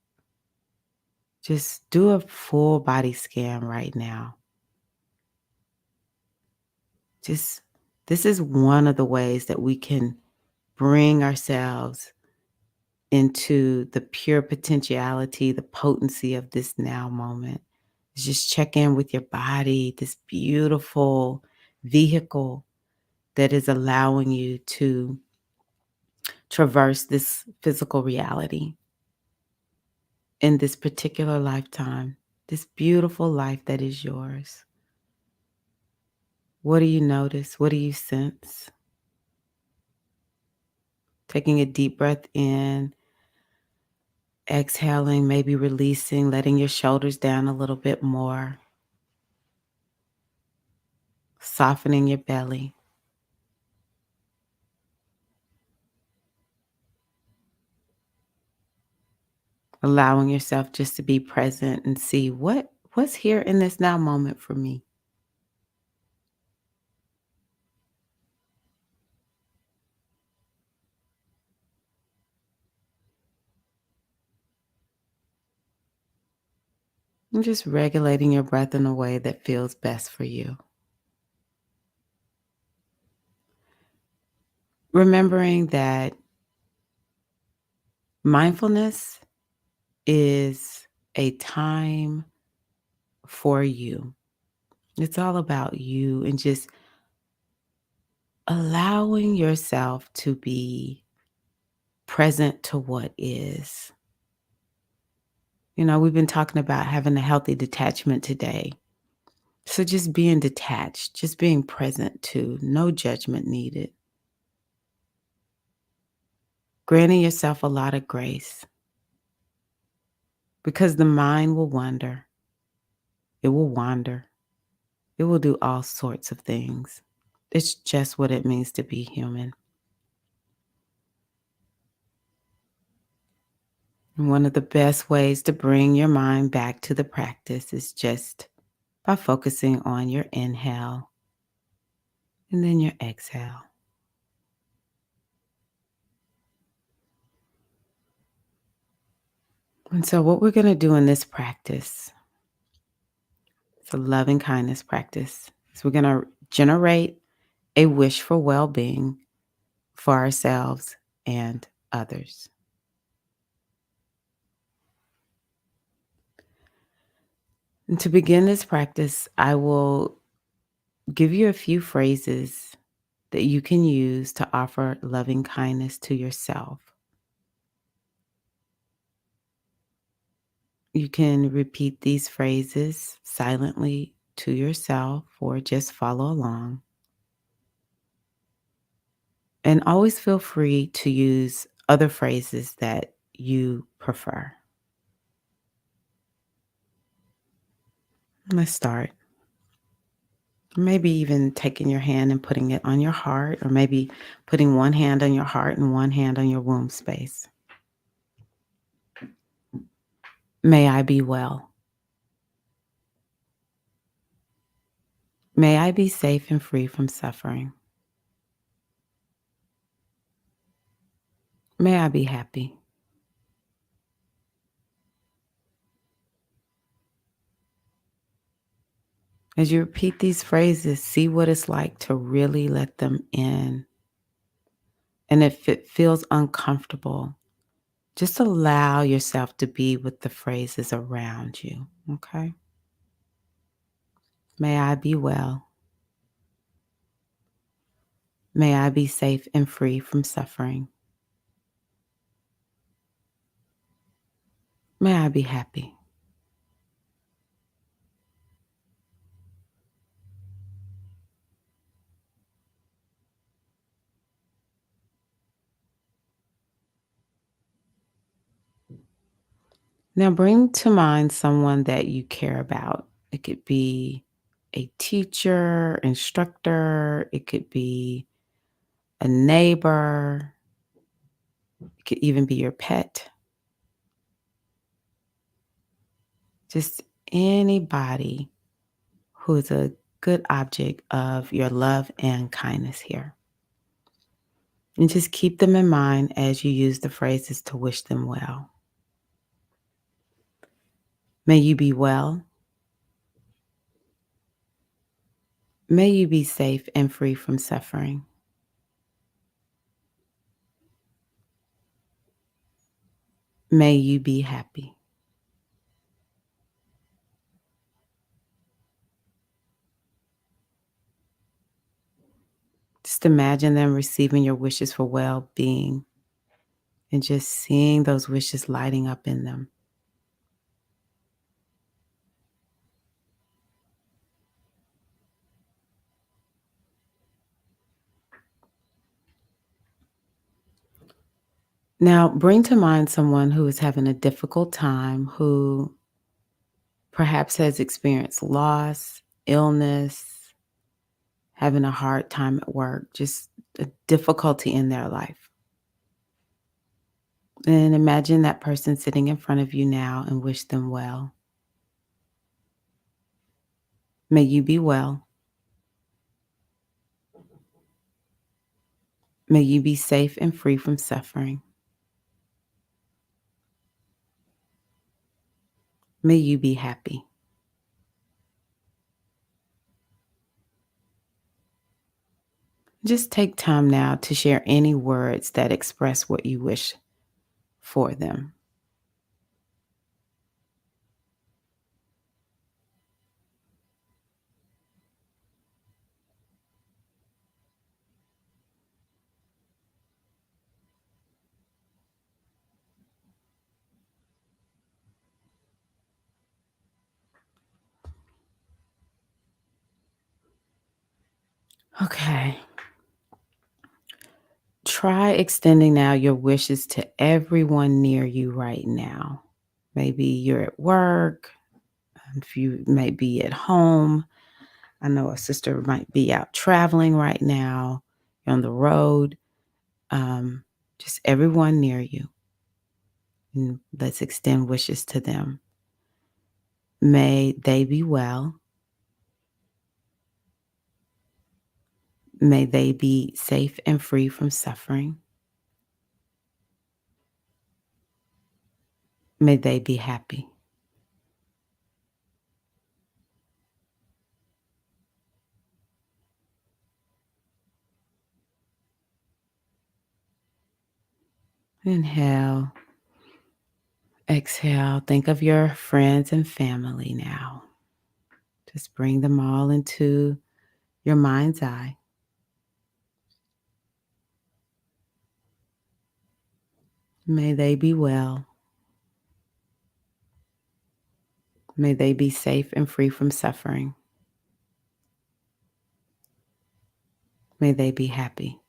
Just do a full body scan right now. Just this is one of the ways that we can bring ourselves into the pure potentiality, the potency of this now moment. Just check in with your body, this beautiful vehicle that is allowing you to traverse this physical reality in this particular lifetime, this beautiful life that is yours. What do you notice? What do you sense? Taking a deep breath in, exhaling, maybe releasing, letting your shoulders down a little bit more, softening your belly. Allowing yourself just to be present and see what's here in this now moment for me. And just regulating your breath in a way that feels best for you. Remembering that mindfulness is a time for you. It's all about you and just allowing yourself to be present to what is. You know, we've been talking about having a healthy detachment today. So just being detached, just being present to, no judgment needed. Granting yourself a lot of grace because the mind will wander. It will wander. It will do all sorts of things. It's just what it means to be human. And one of the best ways to bring your mind back to the practice is just by focusing on your inhale and then your exhale. And so what we're going to do in this practice, it's a loving kindness practice, is we're going to generate a wish for well-being for ourselves and others. And to begin this practice, I will give you a few phrases that you can use to offer loving kindness to yourself. You can repeat these phrases silently to yourself or just follow along. And always feel free to use other phrases that you prefer. Let's start. Maybe even taking your hand and putting it on your heart, or maybe putting one hand on your heart and one hand on your womb space. May I be well. May I be safe and free from suffering. May I be happy. As you repeat these phrases, see what it's like to really let them in. And if it feels uncomfortable, just allow yourself to be with the phrases around you. Okay? May I be well. May I be safe and free from suffering. May I be happy. Now bring to mind someone that you care about. It could be a teacher, instructor, it could be a neighbor, it could even be your pet. Just anybody who is a good object of your love and kindness here. And just keep them in mind as you use the phrases to wish them well. May you be well. May you be safe and free from suffering. May you be happy. Just imagine them receiving your wishes for well being and just seeing those wishes lighting up in them. Now, bring to mind someone who is having a difficult time, who perhaps has experienced loss, illness, having a hard time at work, just a difficulty in their life. And imagine that person sitting in front of you now and wish them well. May you be well. May you be safe and free from suffering. May you be happy. Just take time now to share any words that express what you wish for them. Okay. Try extending now your wishes to everyone near you right now. Maybe you're at work, if you may be at home. I know a sister might be out traveling right now, you're on the road. Um, just everyone near you. And let's extend wishes to them. May they be well. May they be safe and free from suffering. May they be happy. Inhale, exhale. Think of your friends and family now. Just bring them all into your mind's eye. May they be well. May they be safe and free from suffering. May they be happy.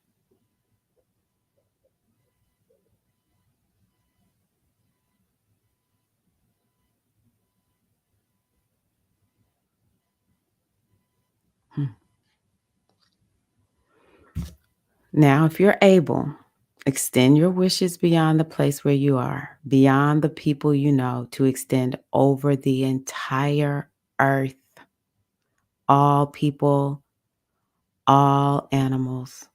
Hmm. Now, if you're able, extend your wishes beyond the place where you are, beyond the people you know, to extend over the entire earth, all people, all animals,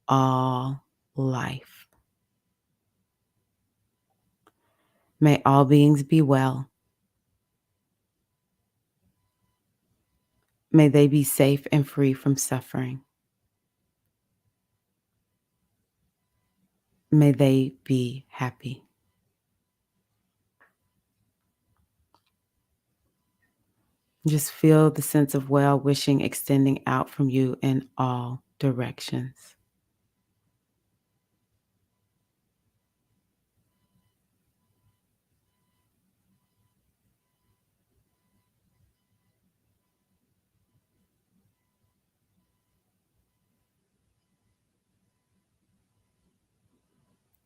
all life. May all beings be well. May they be safe and free from suffering. May they be happy. Just feel the sense of well wishing extending out from you in all directions.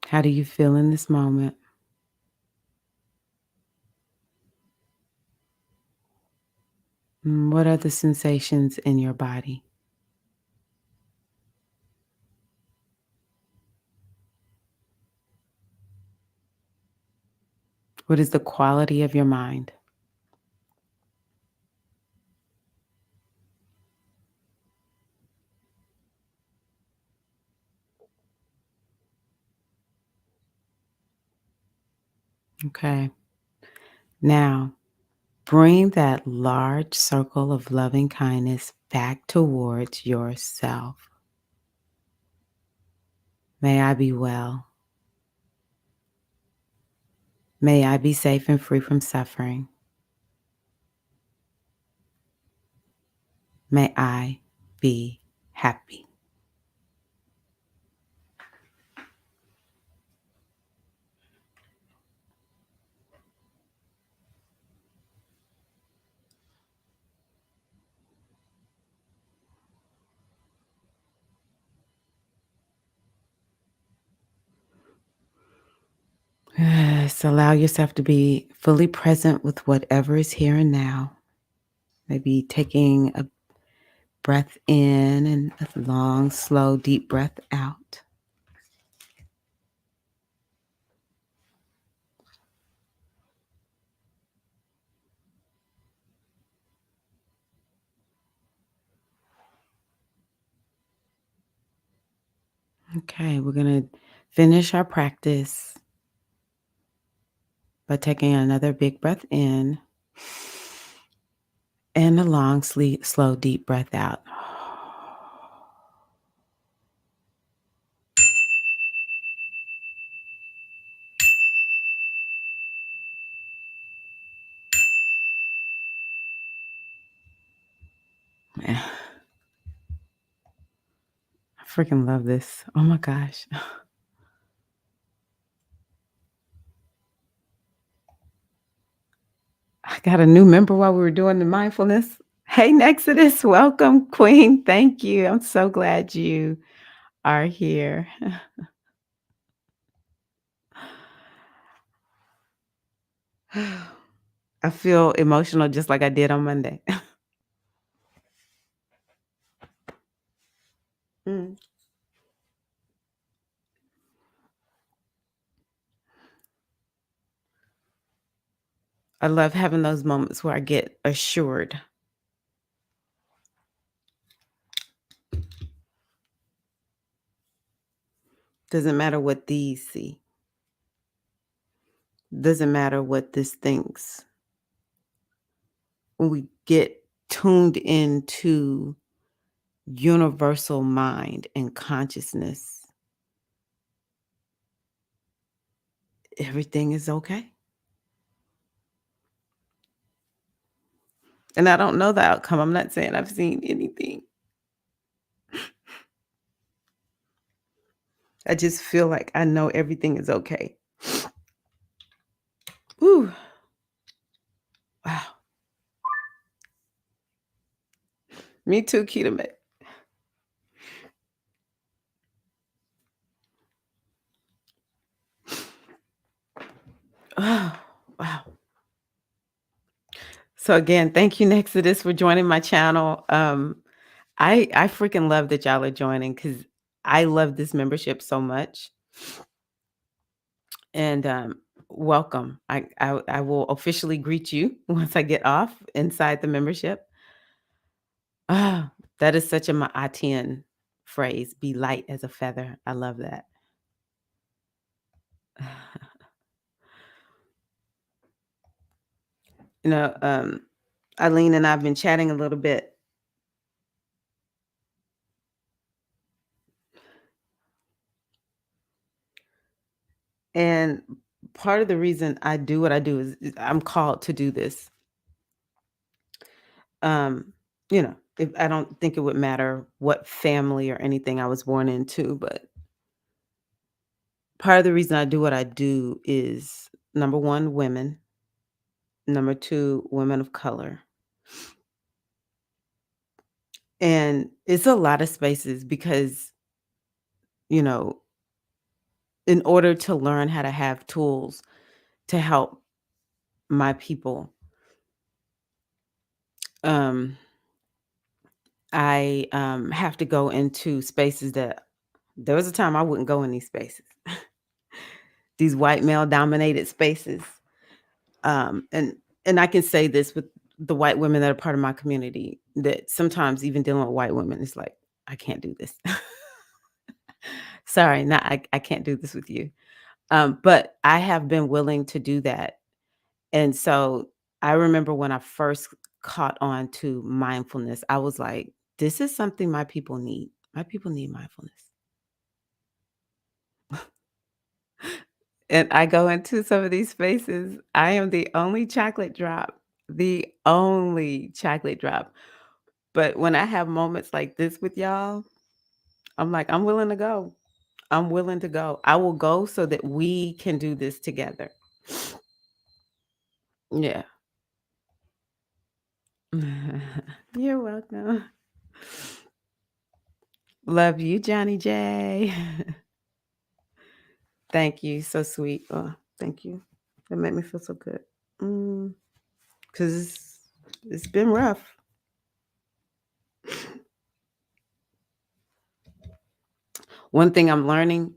How do you feel in this moment? What are the sensations in your body? What is the quality of your mind? Okay. Now, bring that large circle of loving kindness back towards yourself. May I be well. May I be safe and free from suffering. May I be happy. Yes, allow yourself to be fully present with whatever is here and now. Maybe taking a breath in and a long, slow, deep breath out. Okay, we're going to finish our practice by taking another big breath in and a long, slow, deep breath out. Man, I freaking love this. Oh my gosh. I got a new member while we were doing the mindfulness. Hey, Nexodus, welcome, Queen. Thank you. I'm so glad you are here. I feel emotional just like I did on Monday. Mm. I love having those moments where I get assured. Doesn't matter what these see. Doesn't matter what this thinks. When we get tuned into universal mind and consciousness, everything is okay. And I don't know the outcome. I'm not saying I've seen anything. I just feel like I know everything is okay. Ooh, wow. Me too, Keto Mate. Oh, wow. So again, thank you, Nexodus, for joining my channel. I freaking love that y'all are joining because I love this membership so much. And welcome. I will officially greet you once I get off inside the membership. Ah, that is such a Ma'atian phrase. Be light as a feather. I love that. You know, Eileen and I've been chatting a little bit. And part of the reason I do what I do is I'm called to do this. Um, if I don't think it would matter what family or anything I was born into, but part of the reason I do what I do is number one, women, number two, women of color. And it's a lot of spaces because, you know, in order to learn how to have tools to help my people, um, I have to go into spaces that there was a time I wouldn't go in these spaces, these white male dominated spaces. And I can say this with the white women that are part of my community that sometimes even dealing with white women, it's like, I can't do this. Sorry, not I can't do this with you. But I have been willing to do that. And so I remember when I first caught on to mindfulness, I was like, this is something my people need. My people need mindfulness. And I go into some of these spaces. I am the only chocolate drop, the only chocolate drop. But when I have moments like this with y'all, I'm like, I'm willing to go. I'm willing to go. I will go so that we can do this together. Yeah. You're welcome. Love you, Johnny J. Thank you. So sweet. Oh, thank you. That made me feel so good. Because it's been rough. One thing I'm learning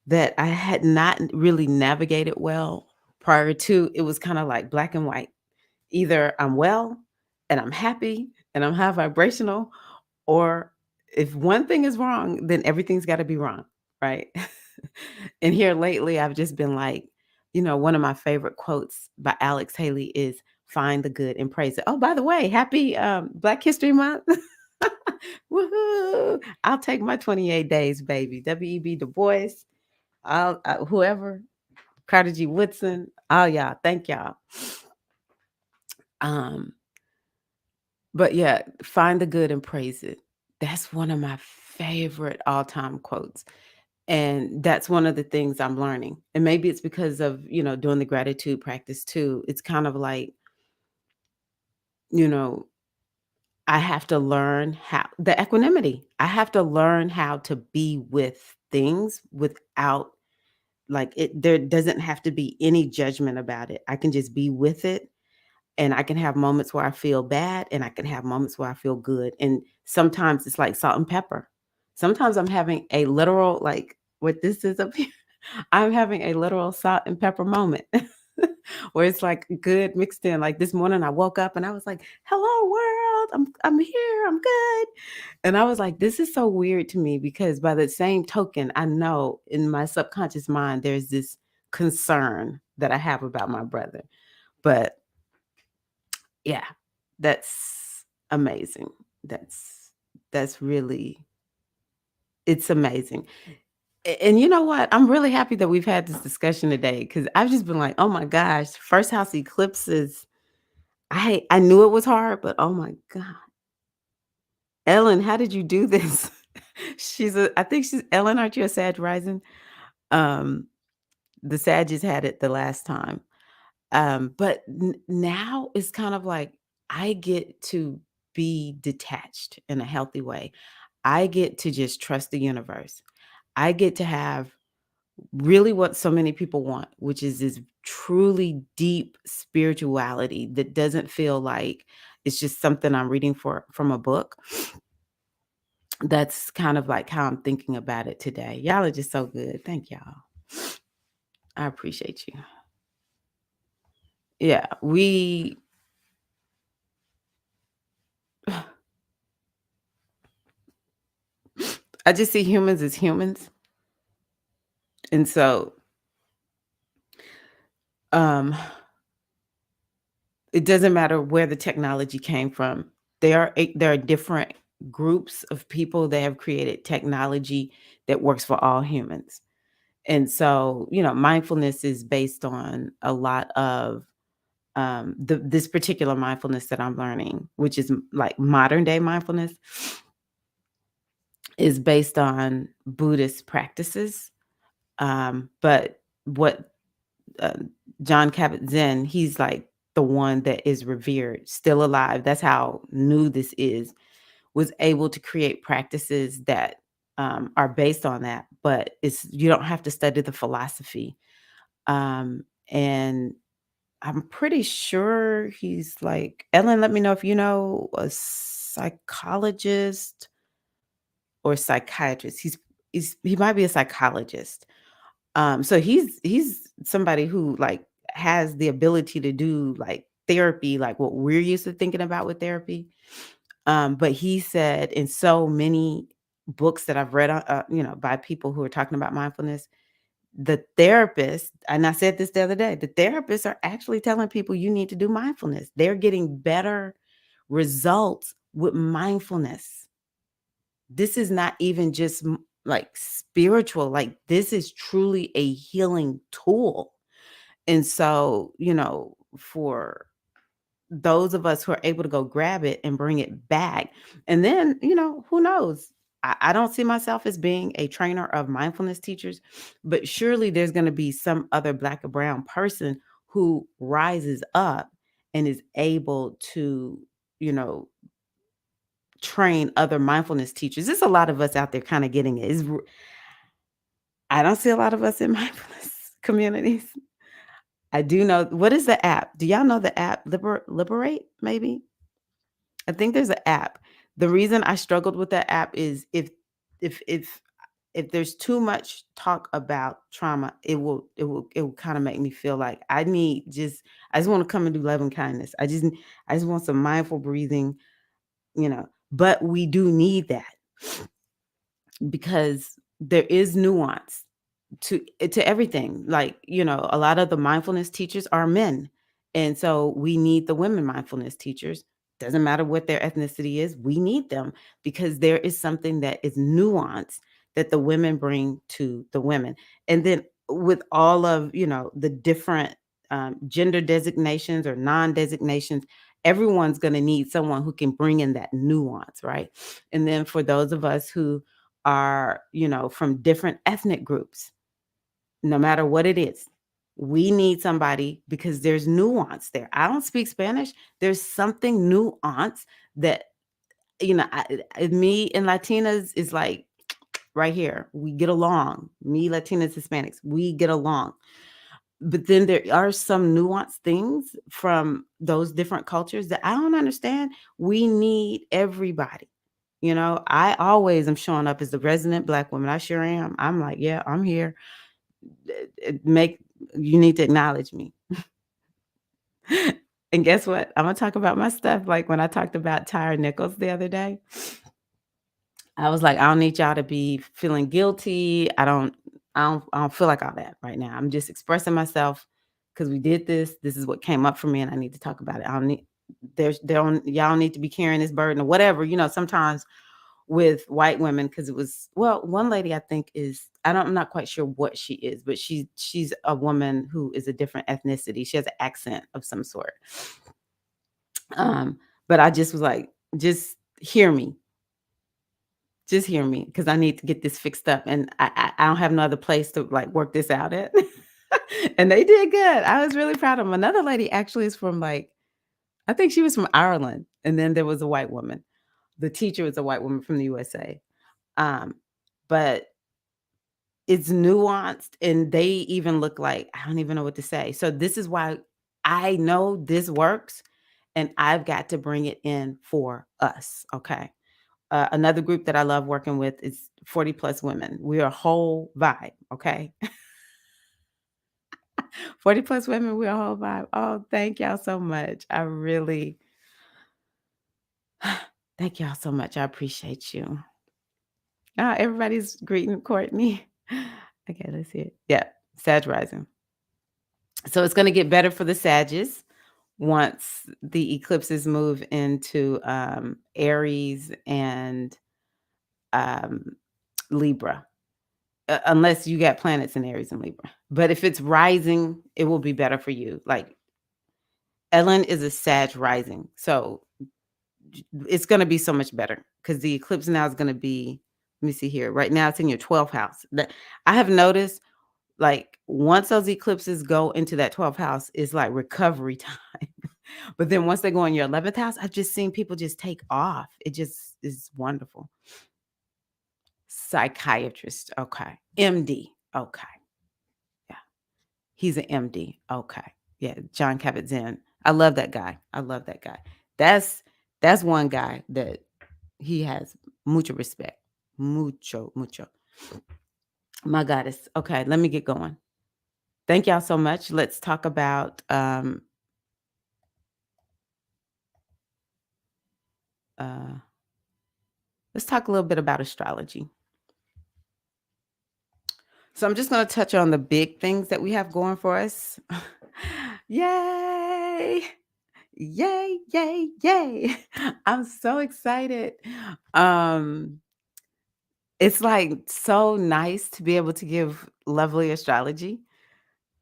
that I had not really navigated well prior to, it was kind of like black and white. Either I'm well and I'm happy and I'm high vibrational, or if one thing is wrong, then everything's got to be wrong, right? And here lately, I've just been like, one of my favorite quotes by Alex Haley is find the good and praise it. Oh, by the way, happy Black History Month. Woohoo! I'll take my 28 days, baby. W.E.B. Du Bois, whoever, Carter G. Woodson, all y'all, thank y'all. Um, but yeah, find the good and praise it. That's one of my favorite all-time quotes. And that's one of the things I'm learning. And maybe it's because of, doing the gratitude practice too. It's kind of like, you know, I have to learn how the equanimity. I have to learn how to be with things without like it there doesn't have to be any judgment about it. I can just be with it and I can have moments where I feel bad and I can have moments where I feel good. And sometimes it's like salt and pepper. Sometimes I'm having a literal like what this is up here. I'm having a literal salt and pepper moment where it's like good mixed in. Like this morning I woke up and I was like, "Hello world. I'm here. I'm good." And I was like, "This is so weird to me because by the same token, I know in my subconscious mind there's this concern that I have about my brother." But yeah, that's amazing. That's really it's amazing. And you know what? I'm really happy that we've had this discussion today because I've just been like, oh my gosh, first house eclipses. I knew it was hard, but oh my god. Ellen, how did you do this? I think she's Ellen, aren't you a Sag rising? Um, the Sagittarius had it the last time. But now it's kind of like I get to be detached in a healthy way. I get to just trust the universe. I get to have really what so many people want, which is this truly deep spirituality that doesn't feel like it's just something I'm reading from a book. That's kind of like how I'm thinking about it today. Y'all are just so good. Thank y'all. I appreciate you. Yeah, I just see humans as humans. And so um it doesn't matter where the technology came from. There are different groups of people that have created technology that works for all humans. And so, mindfulness is based on a lot of this particular mindfulness that I'm learning, which is like modern day mindfulness, is based on Buddhist practices. But what uh, John Kabat-Zinn, he's like the one that is revered, still alive. That's how new this is. Was able to create practices that are based on that, but you don't have to study the philosophy. And I'm pretty sure he's like Ellen. Let me know if you know a psychologist or psychiatrist. He might be a psychologist. So he's somebody who like has the ability to do like therapy, like what we're used to thinking about with therapy. But he said in so many books that I've read, by people who are talking about mindfulness, the therapist, and I said this the other day, the therapists are actually telling people you need to do mindfulness. They're getting better results with mindfulness. This is not even just like spiritual, like this is truly a healing tool. And so, for those of us who are able to go grab it and bring it back, and then, who knows? I don't see myself as being a trainer of mindfulness teachers, but surely there's going to be some other Black or brown person who rises up and is able to, you know, train other mindfulness teachers. There's a lot of us out there kind of getting it. I don't see a lot of us in mindfulness communities. I do know what is the app? Do y'all know the app Liberate maybe? I think there's an app. The reason I struggled with that app is if if if there's too much talk about trauma, it will kind of make me feel like I just want to come and do love and kindness. I just want some mindful breathing, but we do need that because there is nuance to everything. Like, a lot of the mindfulness teachers are men. And so we need the women mindfulness teachers. Doesn't matter what their ethnicity is, we need them because there is something that is nuance that the women bring to the women. And then with all of, the different gender designations or non-designations, everyone's going to need someone who can bring in that nuance, right? And then for those of us who are, from different ethnic groups, no matter what it is. We need somebody because there's nuance there. I don't speak Spanish. There's something nuance that, me and Latinas is like right here. We get along. Me, Latinas, Hispanics, we get along. But then there are some nuanced things from those different cultures that I don't understand. We need everybody. I always am showing up as the resident Black woman. I sure am. I'm like, yeah, I'm here. Make You need to acknowledge me. And guess what? I'm gonna talk about my stuff. Like when I talked about Tyre Nichols the other day, I was like, I don't need y'all to be feeling guilty. I don't feel like all that right now. I'm just expressing myself because we did this. This is what came up for me, and I need to talk about it. I don't need y'all don't need to be carrying this burden or whatever. Sometimes with white women because it was one lady I think I'm not quite sure what she is, but she's a woman who is a different ethnicity. She has an accent of some sort. Um, but I just was like, "Just hear me. Just hear me, because I need to get this fixed up, and I don't have no other place to, like, work this out at." And they did good. I was really proud of 'em. Another lady actually is from, like, I think she was from Ireland, and then there was a white woman. The teacher was a white woman from the USA. Um, but it's nuanced, and they even look like I don't even know what to say. So this is why I know this works, and I've got to bring it in for us, okay? Another group that I love working with is 40 plus women. We're a whole vibe, okay? 40 plus women, we're a whole vibe. Oh, thank y'all so much. I really thank y'all so much. I appreciate you. Everybody's greeting Courtney. Okay, let's see it. Yeah, Sag rising. So it's going to get better for the Sages once the eclipses move into Aries and um, Libra. Unless you got planets in Aries and Libra. But if it's rising, it will be better for you. Like Ellen is a Sag rising. So it's going to be so much better because the eclipse now is going to be, let me see here. Right now it's in your 12th house. I have noticed like once those eclipses go into that 12th house, it's like recovery time. But then once they go in your 11th house, I've just seen people just take off. It just is wonderful. Psychiatrist. Okay. MD. Okay. Yeah. He's an MD. Okay. Yeah. John Kabat-Zinn. I love that guy. I love that guy. That's one guy that he has mucho respect. Mucho, mucho. My goddess. Okay, let me get going. Thank y'all so much. Let's talk about uh let's talk a little bit about astrology. So I'm just going to touch on the big things that we have going for us. Yay! Yay, yay, yay. I'm so excited. Um it's like so nice to be able to give lovely astrology.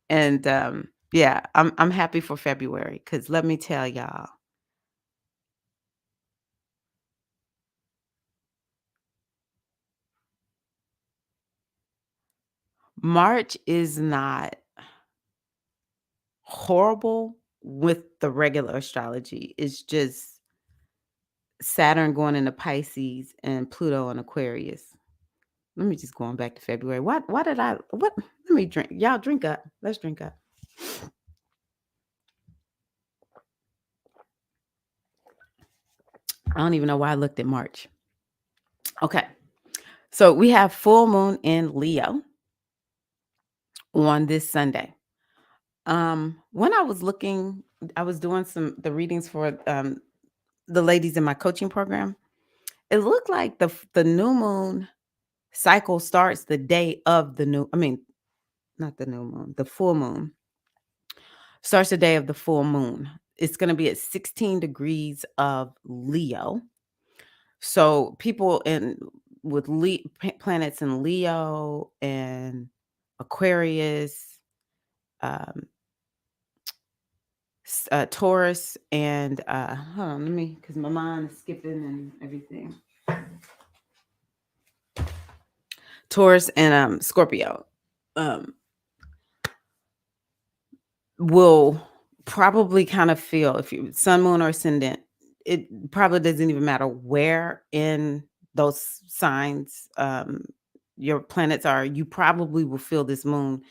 And yeah, I'm happy for February cuz let me tell y'all, March is not horrible with the regular astrology. It's just Saturn going into Pisces and Pluto in Aquarius. Let me just going back to February. Why did I what let me drink. Y'all drink up. Let's drink up. I don't even know why I looked at March. Okay. So we have full moon in Leo on this Sunday. When I was looking, I was doing the readings for the ladies in my coaching program. It looked like the new moon cycle starts the day of the new, I mean, not the new moon, the full moon starts the day of the full moon. It's going to be at 16 degrees of Leo. So people in with planets in Leo and Aquarius, um, Taurus, and hold on, let me because my mind is skipping and everything. Taurus and Scorpio. Um, will probably kind of feel if you sun, moon, or ascendant, it probably doesn't even matter where in those signs your planets are, you probably will feel this moon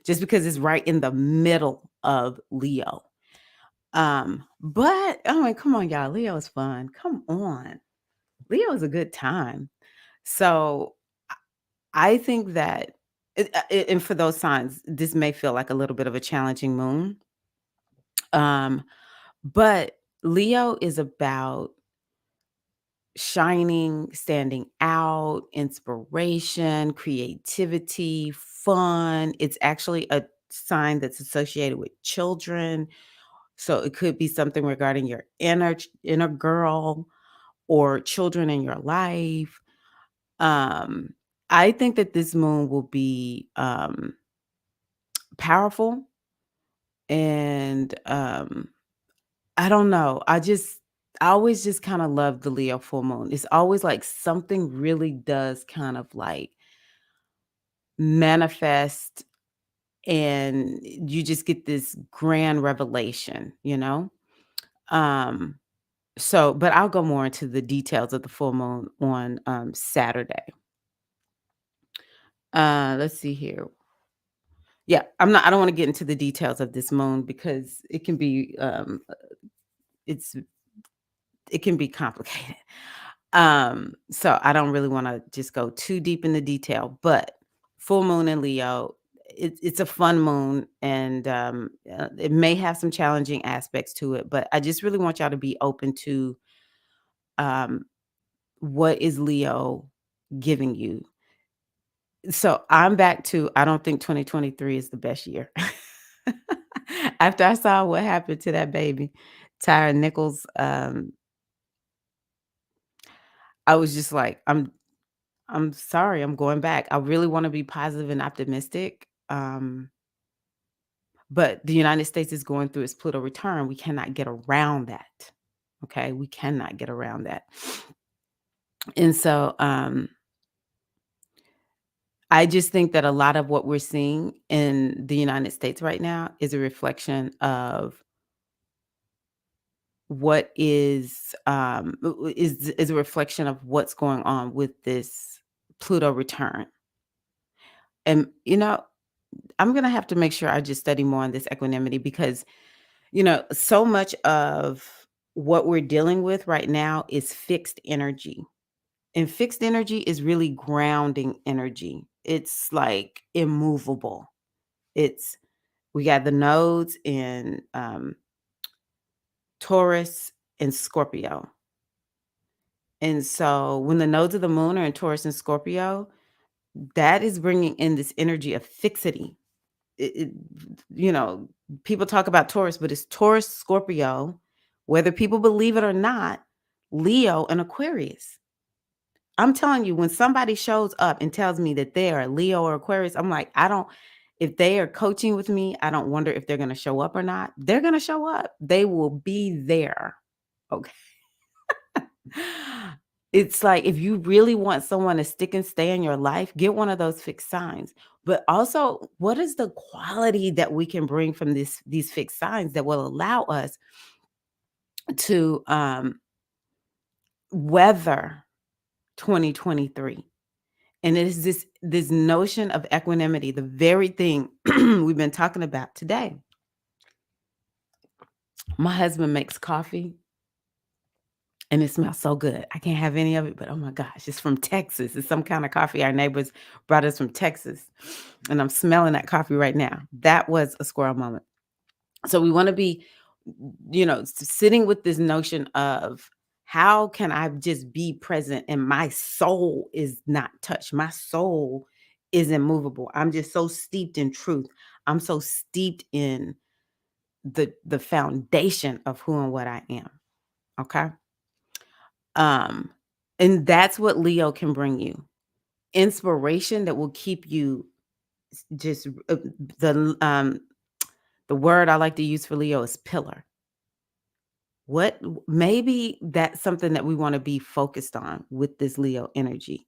just because it's right in the middle of Leo. But I mean, come on, y'all. Leo is fun. Come on. Leo is a good time. So I think that and for those signs, this may feel like a little bit of a challenging moon. Um, But Leo is about shining, standing out, inspiration, creativity, fun. It's actually a sign that's associated with children. So it could be something regarding your inner girl or children in your life. Um, I think that this moon will be powerful and I don't know. I always just kind of love the Leo full moon. It's always like something really does kind of like manifest and you just get this grand revelation, you know? Um so but I'll go more into the details of the full moon on Saturday. Let's see here. Yeah, I don't want to get into the details of this moon because it's it can be complicated. So I don't really want to just go too deep in the detail, but full moon in Leo, it's a fun moon and it may have some challenging aspects to it, but I just really want y'all to be open to um, what is Leo giving you. So I'm back to I don't think 2023 is the best year. After I saw what happened to that baby, Tyra Nichols, I was just like, I'm sorry, I'm going back. I really want to be positive and optimistic. But the United States is going through its Pluto return. We cannot get around that. Okay. We cannot get around that. And so I just think that a lot of what we're seeing in the United States right now is a reflection of what is a reflection of what's going on with this Pluto return. And I'm gonna have to make sure I just study more on this equanimity because so much of what we're dealing with right now is fixed energy. And fixed energy is really grounding energy. It's like immovable. It's we got the nodes in Taurus and Scorpio. And so when the nodes of the moon are in Taurus and Scorpio, that is bringing in this energy of fixity. It you know, people talk about Taurus, but it's Taurus, Scorpio, whether people believe it or not, Leo and Aquarius. I'm telling you, when somebody shows up and tells me that they are Leo or Aquarius, I'm like, I don't if they are coaching with me, I don't wonder if they're going to show up or not. They're going to show up. They will be there. Okay. It's like if you really want someone to stick and stay in your life, get one of those fixed signs. But also, what is the quality that we can bring from these fixed signs that will allow us to weather 2023? And it is this notion of equanimity, the very thing we've been talking about today. My husband makes coffee and it smells so good. I can't have any of it, but oh my gosh, it's from Texas. It's some kind of coffee our neighbors brought us from Texas. And I'm smelling that coffee right now. That was a squirrel moment. So we want to be, sitting with this notion of how can I just be present and my soul is not touched. My soul is immovable. I'm just so steeped in truth. I'm so steeped in the foundation of who and what I am. Okay. Um, and that's what Leo can bring you. Inspiration that will keep you just the word I like to use for Leo is pillar. What maybe that's something that we want to be focused on with this Leo energy.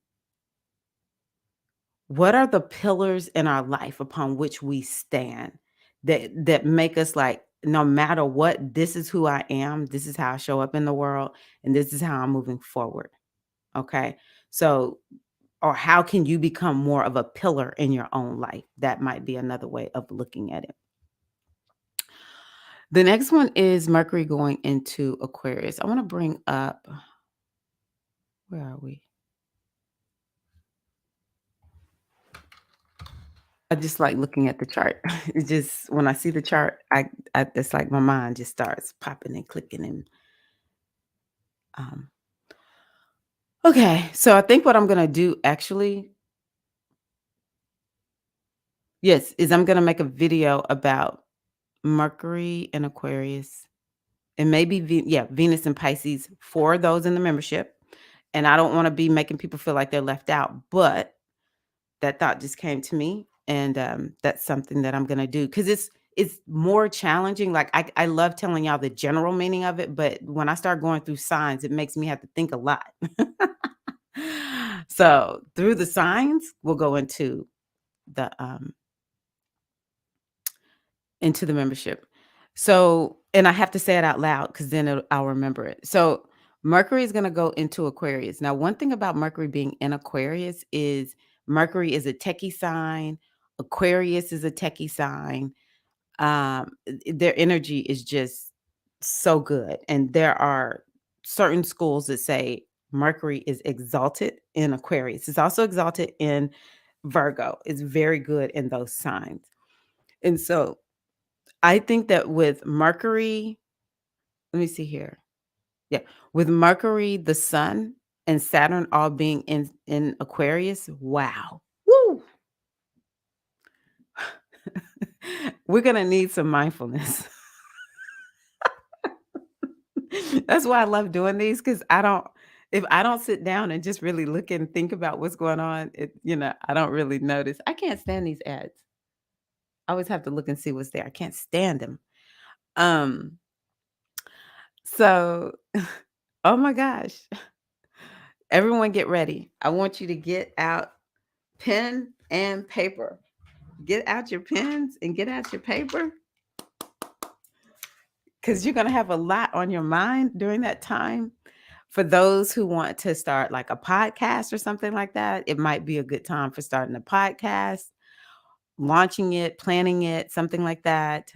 What are the pillars in our life upon which we stand that make us like no matter what, this is who I am, this is how I show up in the world, and this is how I'm moving forward. Okay. So, or how can you become more of a pillar in your own life? That might be another way of looking at it. The next one is Mercury going into Aquarius. I want to bring up, where are we? I just like looking at the chart. It's just when I see the chart, I it's like my mind just starts popping and clicking and um okay. So I think what I'm gonna do actually, yes, is I'm gonna make a video about Mercury and Aquarius and maybe Venus and Pisces for those in the membership. And I don't want to be making people feel like they're left out, but that thought just came to me and that's something that I'm gonna do because it's more challenging. Like I love telling y'all the general meaning of it, but when I start going through signs, it makes me have to think a lot. So through the signs, we'll go the um into the membership. So, and I have to say it out loud because then I'll remember it. So Mercury is going to go into Aquarius. Now, one thing about Mercury being in Aquarius is Mercury is a techie sign. Aquarius is a techie sign. Their energy is just so good. And there are certain schools that say Mercury is exalted in Aquarius. It's also exalted in Virgo. It's very good in those signs. And so I think that with Mercury, let me see here. Yeah, with Mercury, the Sun, and Saturn all being in Aquarius, wow. Woo! We're gonna need some mindfulness. That's why I love doing these because if I don't sit down and just really look and think about what's going on, I don't really notice. I can't stand these ads. I always have to look and see what's there. I can't stand them. Um, so oh my gosh. Everyone get ready. I want you to get out pen and paper. Get out your pens and get out your paper because you're going to have a lot on your mind during that time. For those who want to start like a podcast or something like that, it might be a good time for starting a podcast, launching it, planning it, something like that.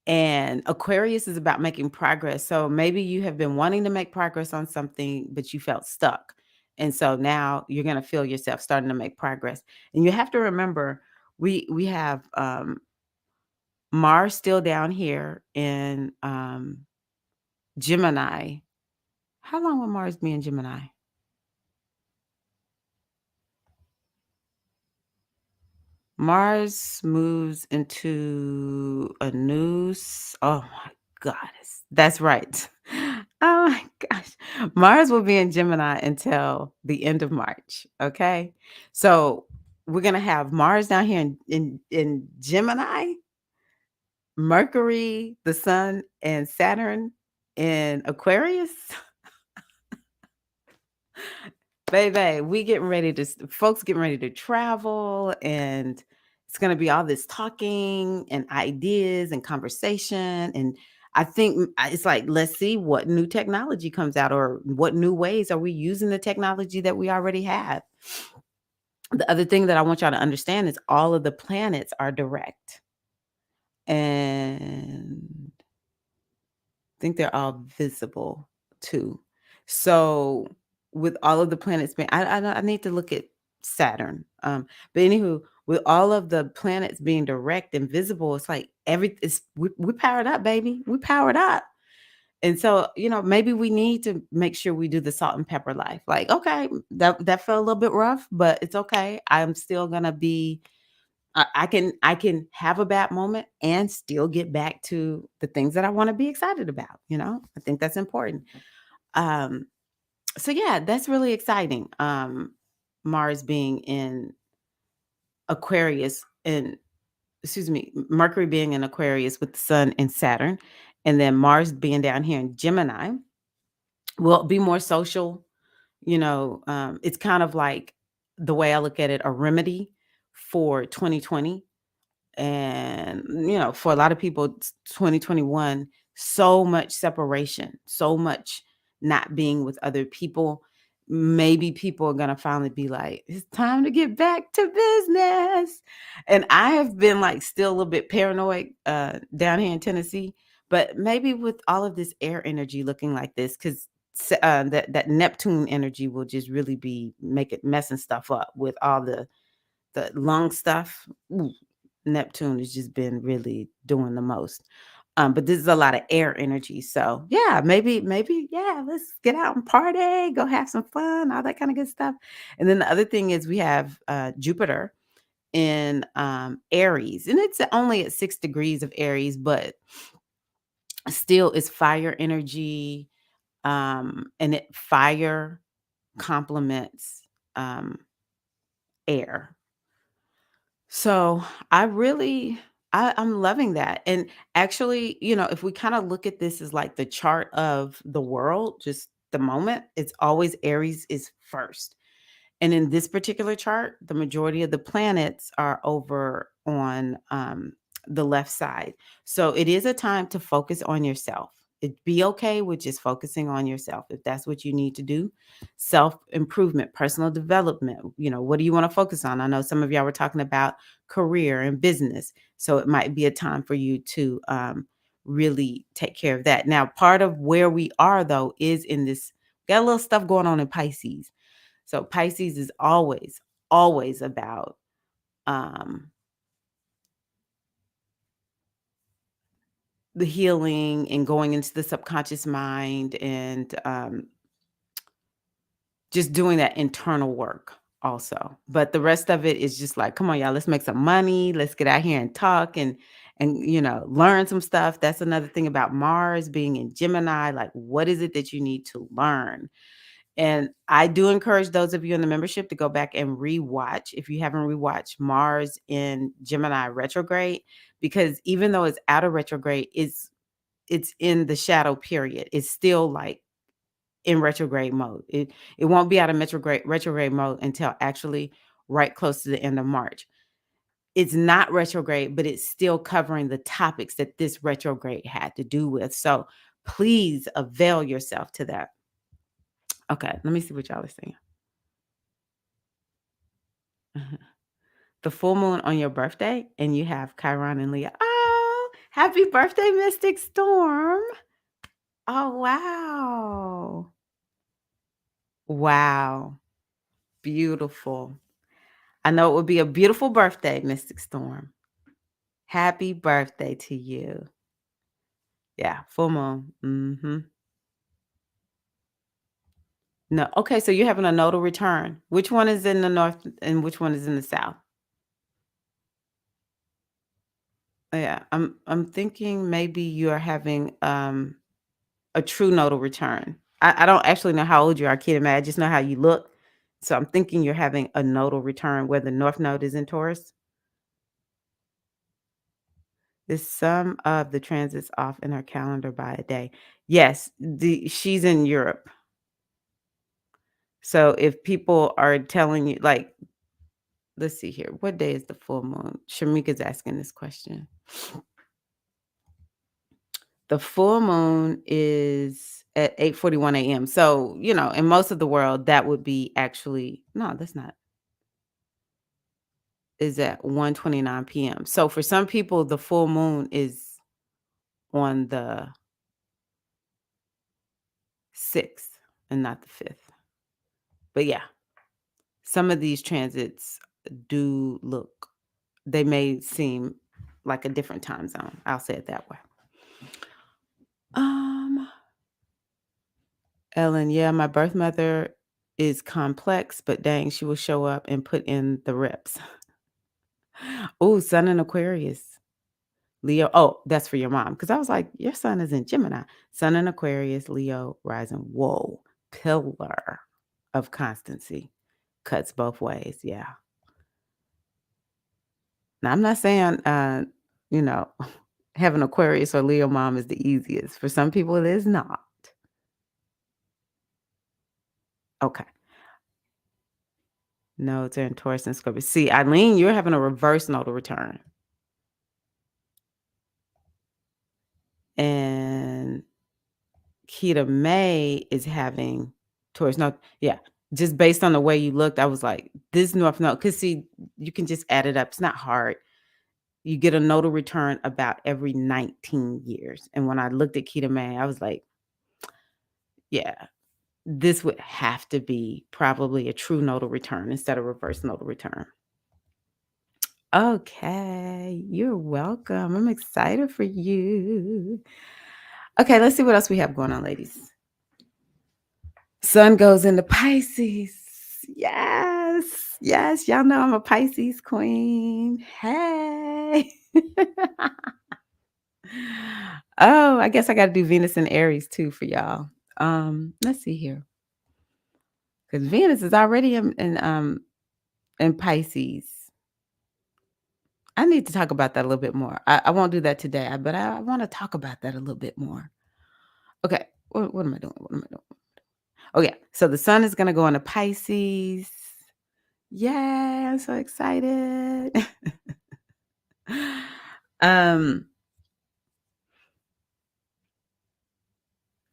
And Aquarius is about making progress. So maybe you have been wanting to make progress on something, but you felt stuck. And so now you're going to feel yourself starting to make progress. And you have to remember, we have Mars still down here in Gemini. How long will Mars be in Gemini? Mars moves into a oh my goddess. That's right. Oh my gosh. Mars will be in Gemini until the end of March. Okay. So we're gonna have Mars down here in Gemini, Mercury, the Sun, and Saturn in Aquarius. Baby, we getting ready to folks getting ready to travel, and it's going to be all this talking and ideas and conversation. And I think it's like, let's see what new technology comes out, or what new ways are we using the technology that we already have. The other thing that I want y'all to understand is all of the planets are direct, and think they're all visible too. So with all of the planets being, I need to look at Saturn. But anywho, with all of the planets being direct and visible, it's like we powered up, baby. We powered up. And so, maybe we need to make sure we do the salt and pepper life. Like, okay, that felt a little bit rough, but it's okay. I'm still gonna be I can have a bad moment and still get back to the things that I want to be excited about. I think that's important. Um, so yeah, that's really exciting. Mars being in Aquarius and excuse me, Mercury being in Aquarius with the Sun and Saturn, and then Mars being down here in Gemini will be more social. It's kind of like the way I look at it, a remedy for 2020. And for a lot of people, 2021, so much separation, so much not being with other people. Maybe people are going to finally be like, it's time to get back to business. And I have been like still a little bit paranoid down here in Tennessee, but maybe with all of this air energy looking like this, because that Neptune energy will just really be messing stuff up with all the lung stuff. Ooh, Neptune has just been really doing the most. But this is a lot of air energy. So yeah, maybe, yeah, let's get out and party, go have some fun, all that kind of good stuff. And then the other thing is we have Jupiter in Aries, and it's only at 6 degrees of Aries, but still it's fire energy. And fire complements air. So I really I'm loving that. And actually, if we kind of look at this as like the chart of the world, just the moment, it's always Aries is first. And in this particular chart, the majority of the planets are over on the left side. So it is a time to focus on yourself. It be okay with just focusing on yourself if that's what you need to do. Self improvement, personal development. What do you want to focus on? I know some of y'all were talking about career and business. So it might be a time for you to really take care of that. Now, part of where we are, though, is in this, got a little stuff going on in Pisces. So Pisces is always, always about um, the healing and going into the subconscious mind and just doing that internal work also. But the rest of it is just like, come on, y'all, let's make some money. Let's get out here and talk and learn some stuff. That's another thing about Mars being in Gemini. Like, what is it that you need to learn? And I do encourage those of you in the membership to go back and rewatch if you haven't rewatched Mars in Gemini retrograde, because even though it's out of retrograde, it's in the shadow period. It's still like in retrograde mode. It won't be out of retrograde mode until actually right close to the end of March. It's not retrograde, but it's still covering the topics that this retrograde had to do with. So please avail yourself to that. Okay, let me see what y'all are saying. The full moon on your birthday, and you have Chiron and Leo. Oh, happy birthday, Mystic Storm. Oh, wow. Wow. Beautiful. I know it would be a beautiful birthday, Mystic Storm. Happy birthday to you. Yeah, full moon. No, okay, so you're having a nodal return. Which one is in the north and which one is in the south? Yeah, I'm thinking maybe you're having a true nodal return. I don't actually know how old you are, kid. I just know how you look. So I'm thinking you're having a nodal return where the north node is in Taurus. The sum of the transits off in her calendar by a day. Yes, she's in Europe. So if people are telling you, like, let's see here, what day is the full moon? Shamika's asking this question. The full moon is at 8:41 a.m. So, in most of the world, that would be actually, no, that's not, is at 1:29 p.m. So for some people, the full moon is on the 6th and not the 5th. But yeah, some of these transits do look, they may seem like a different time zone. I'll say it that way. Um, Ellen, yeah, my birth mother is complex, but dang, she will show up and put in the reps. Oh, Sun in Aquarius. Leo. Oh, that's for your mom. Because I was like, your son is in Gemini. Sun in Aquarius, Leo, rising. Whoa. Pillar of constancy. Cuts both ways. Yeah. Now, I'm not saying, you know, having Aquarius or Leo mom is the easiest. For some people, it is not. Okay. Nodes are in Taurus and Scorpio. See, Eileen, you're having a reverse nodal return. And Keita May is having Taurus. No, yeah. Just based on the way you looked, I was like, this North Node. Because see, you can just add it up. It's not hard. You get a nodal return about every 19 years. And when I looked at Keita May, I was like, yeah, this would have to be probably a true nodal return instead of reverse nodal return. Okay, you're welcome. I'm excited for you. Okay, let's see what else we have going on, ladies. Sun goes into Pisces. Yes. Yes. Y'all know I'm a Pisces queen. Hey. Oh, I guess I got to do Venus and Aries too for y'all. Let's see here. Because Venus is already in Pisces. I need to talk about that a little bit more. I won't do that today, but I want to talk about that a little bit more. Okay, what am I doing? What am I doing? Oh yeah, so the sun is gonna go into Pisces. Yay! I'm so excited. um,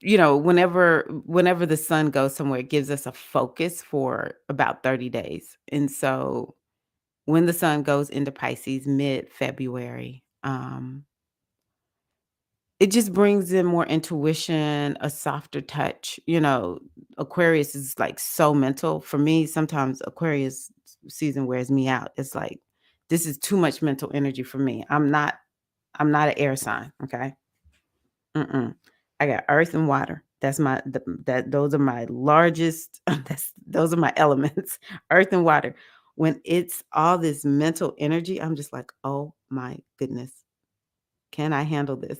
whenever the sun goes somewhere, it gives us a focus for about 30 days. And so when the sun goes into Pisces mid-February, it just brings in more intuition, a softer touch. Aquarius is like so mental. For me, sometimes Aquarius season wears me out. It's like this is too much mental energy for me. I'm not an air sign, okay? Mm-mm. I got earth and water. That's those are my largest those are my elements. Earth and water. When it's all this mental energy, I'm just like, "Oh my goodness. Can I handle this?"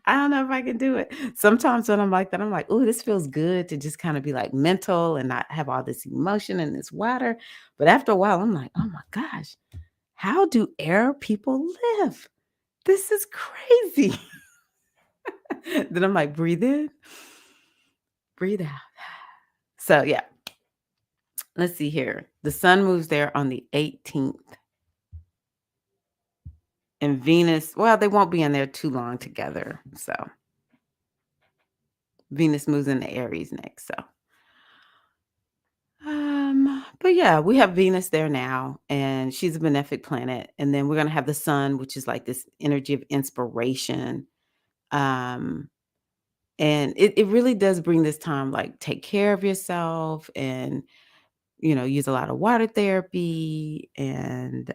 I don't know if I can do it. Sometimes when I'm like that, I'm like, "Ooh, this feels good to just kind of be like mental and not have all this emotion and this water." But after a while, I'm like, "Oh my gosh, how do air people live? This is crazy." Then I'm like, breathe in, breathe out. So yeah, let's see here. The sun moves there on the 18th. And Venus, well, they won't be in there too long together. So Venus moves into Aries next. So but yeah, we have Venus there now, and she's a benefic planet. And then we're gonna have the sun, which is like this energy of inspiration. Um, and it really does bring this time, like take care of yourself and use a lot of water therapy and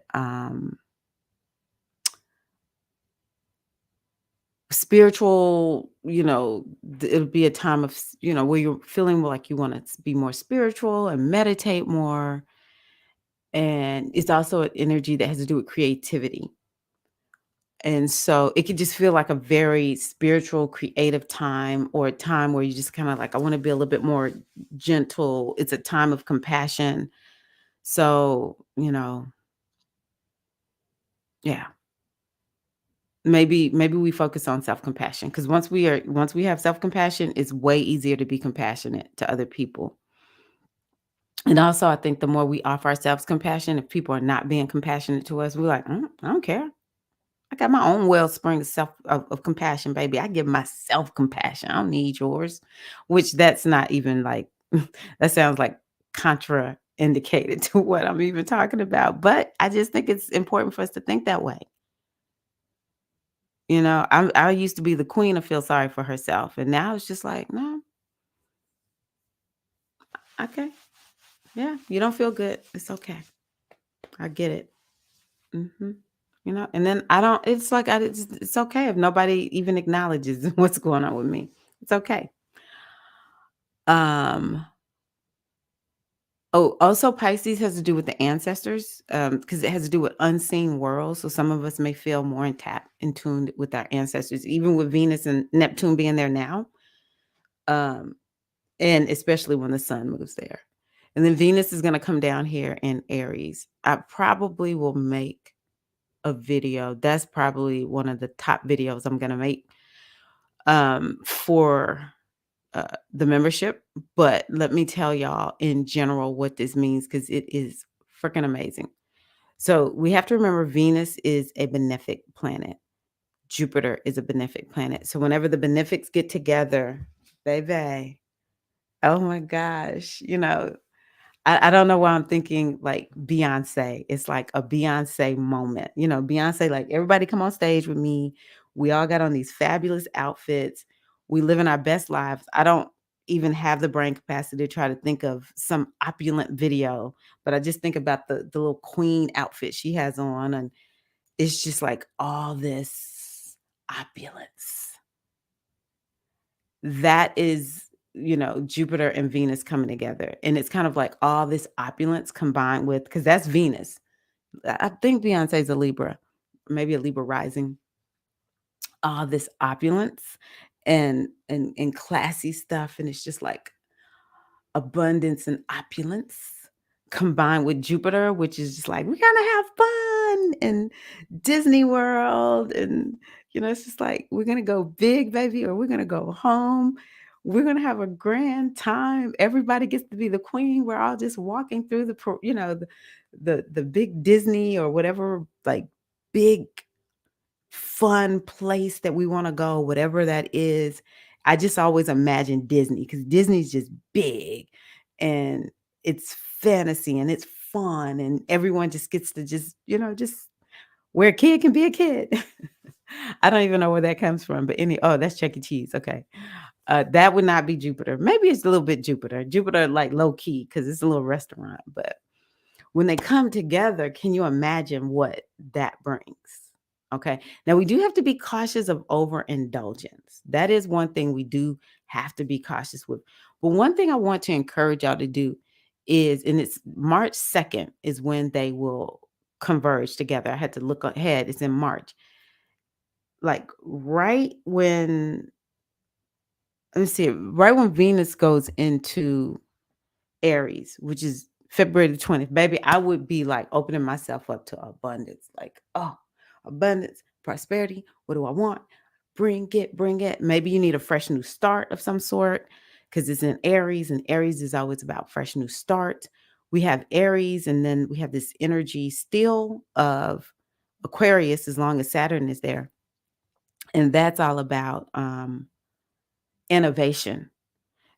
spiritual, it'll be a time of, where you're feeling like you want to be more spiritual and meditate more. And it's also an energy that has to do with creativity. And so it could just feel like a very spiritual, creative time, or a time where you just kind of like, I want to be a little bit more gentle. It's a time of compassion. So, yeah. Maybe we focus on self-compassion, because once we have self-compassion, it's way easier to be compassionate to other people. And also, I think the more we offer ourselves compassion, if people are not being compassionate to us, we're like, I don't care. I got my own wellspring of compassion, baby. I give myself compassion. I don't need yours. Which that's not even like that sounds like contraindicated to what I'm even talking about. But I just think it's important for us to think that way. I used to be the queen of feel sorry for herself, and now it's just like, no, okay, yeah, you don't feel good, it's okay, I get it. hmm and then I don't. It's like it's okay if nobody even acknowledges what's going on with me. It's okay. Um. Oh, also Pisces has to do with the ancestors, because it has to do with unseen worlds. So some of us may feel more in tuned with our ancestors, even with Venus and Neptune being there now. Um, And especially when the sun moves there. And then Venus is gonna come down here in Aries. I probably will make a video. That's probably one of the top videos I'm gonna make, for, the membership. But let me tell y'all in general what this means, because it is freaking amazing. So we have to remember Venus is a benefic planet. Jupiter is a benefic planet. So whenever the benefics get together, baby, oh my gosh, I don't know why I'm thinking like Beyonce. It's like a Beyonce moment. Beyonce, like, everybody come on stage with me. We all got on these fabulous outfits. We live in our best lives. I don't even have the brain capacity to try to think of some opulent video, but I just think about the little queen outfit she has on, and it's just like all this opulence. That is, Jupiter and Venus coming together. And it's kind of like all this opulence combined with, because that's Venus. I think Beyonce's a Libra, maybe a Libra rising. All this opulence and classy stuff. And it's just like abundance and opulence. combined with Jupiter, which is just like, we're gonna have fun and Disney World. And, it's just like, we're gonna go big, baby, or we're gonna go home. We're gonna have a grand time. Everybody gets to be the queen. We're all just walking through the big Disney or whatever, like big fun place that we want to go, whatever that is. I just always imagine Disney because Disney's just big and it's fantasy and it's fun and everyone just gets to just where a kid can be a kid. I don't even know where that comes from, but that's Chuck E. Cheese. Okay. That would not be Jupiter. Maybe it's a little bit Jupiter. Jupiter, like low key, because it's a little restaurant. But when they come together, can you imagine what that brings? Okay. Now we do have to be cautious of overindulgence. That is one thing we do have to be cautious with. But one thing I want to encourage y'all to do is, and it's March 2nd is when they will converge together. I had to look ahead. It's in March. Like right when, let me see, right when Venus goes into Aries, which is February the 20th, baby, I would be like opening myself up to abundance. Like, oh, abundance, prosperity. What do I want? Bring it, bring it. Maybe you need a fresh new start of some sort because it's in Aries, and Aries is always about fresh new start. We have Aries, and then we have this energy still of Aquarius as long as Saturn is there. And that's all about innovation.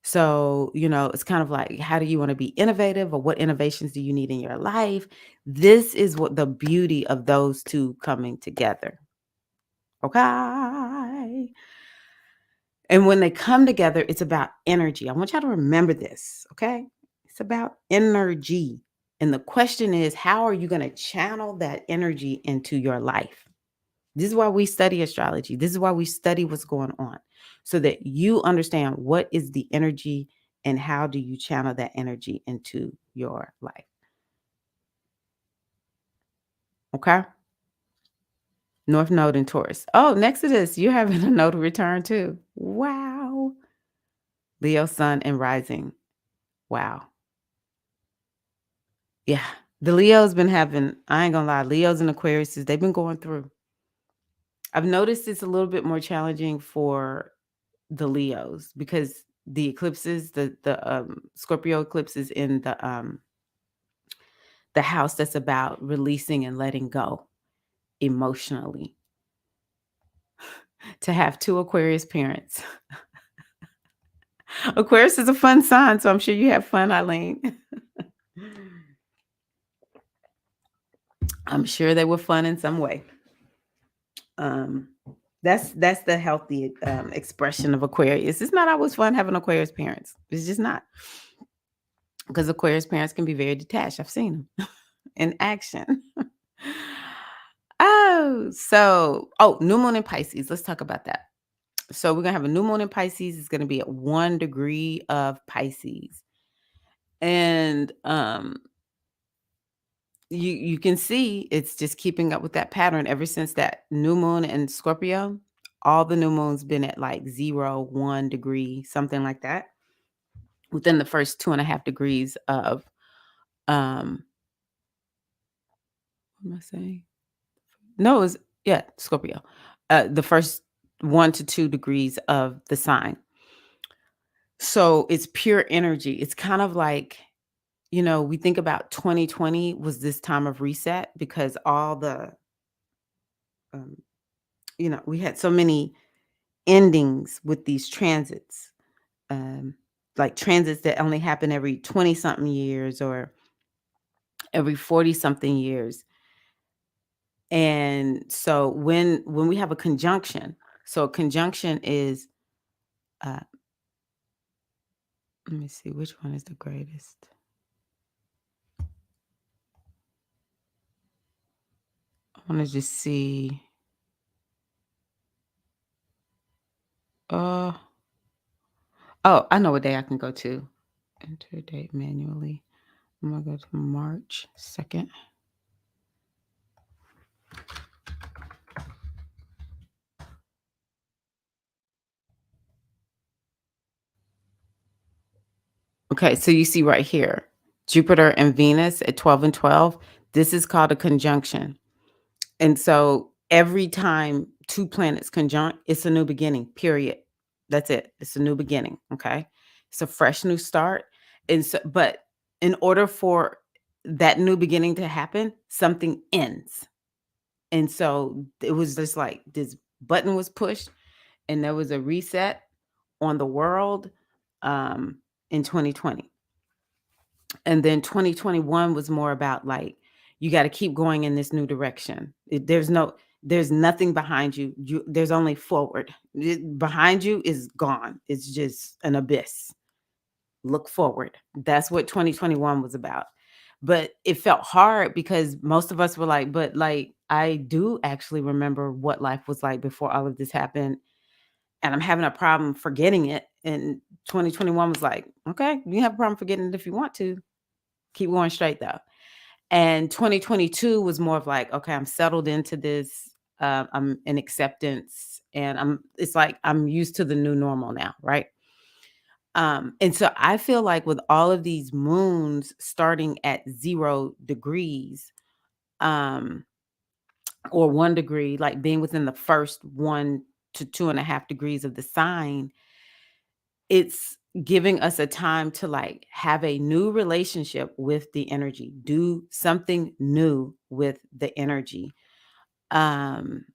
So, it's kind of like, how do you want to be innovative, or what innovations do you need in your life? This is what the beauty of those two coming together. Okay. And when they come together, it's about energy. I want y'all to remember this. Okay. It's about energy. And the question is, how are you going to channel that energy into your life? This is why we study astrology. This is why we study what's going on, so that you understand what is the energy and how do you channel that energy into your life. Okay? North Node in Taurus. Oh, next to this, you're having a node return too. Wow. Leo, Sun, and Rising. Wow. Yeah. The Leo's been having, I ain't gonna lie, Leos and Aquariuses, they've been going through. I've noticed it's a little bit more challenging for the Leos because the eclipses, the Scorpio eclipse is in the house that's about releasing and letting go emotionally. To have two Aquarius parents. Aquarius is a fun sign, so I'm sure you have fun, Eileen. I'm sure they were fun in some way. That's the healthy expression of Aquarius. It's not always fun having Aquarius parents. It's just not, because Aquarius parents can be very detached. I've seen them in action. New moon in Pisces. Let's talk about that. So we're gonna have a new moon in Pisces. It's gonna be at 1 degree of Pisces, and you can see it's just keeping up with that pattern ever since that new moon in Scorpio. All the new moons been at like 0, 1 degree, something like that, within the first 2.5 degrees of what am I saying? No, it's Scorpio. The first 1 to 2 degrees of the sign. So it's pure energy. It's kind of like, we think about 2020 was this time of reset because all the, um, we had so many endings with these transits, like transits that only happen every 20 something years or every 40 something years. And so when we have a conjunction, so a conjunction is, uh, let me see, which one is the greatest? I want to just see. Oh, I know what day I can go to. Enter date manually. I'm gonna go to March 2nd. Okay, so you see right here, Jupiter and Venus at 12 and 12, this is called a conjunction. And so every time two planets conjunct, it's a new beginning, period. That's it. It's a new beginning. Okay. It's a fresh new start. And so, but in order for that new beginning to happen, something ends. And so it was just like this button was pushed and there was a reset on the world in 2020. And then 2021 was more about like, you got to keep going in this new direction. There's nothing behind you. There's only forward. Behind you is gone. It's just an abyss. Look forward. That's what 2021 was about. But it felt hard because most of us were like, but like, I do actually remember what life was like before all of this happened. And I'm having a problem forgetting it. And 2021 was like, okay, you have a problem forgetting it if you want to. Keep going straight though. And 2022 was more of like, okay, I'm settled into this. I'm in acceptance, and it's like I'm used to the new normal now, right? And so I feel like with all of these moons starting at 0 degrees, um, or 1 degree, like being within the first 1 to 2.5 degrees of the sign, it's giving us a time to like have a new relationship with the energy, do something new with the energy. Um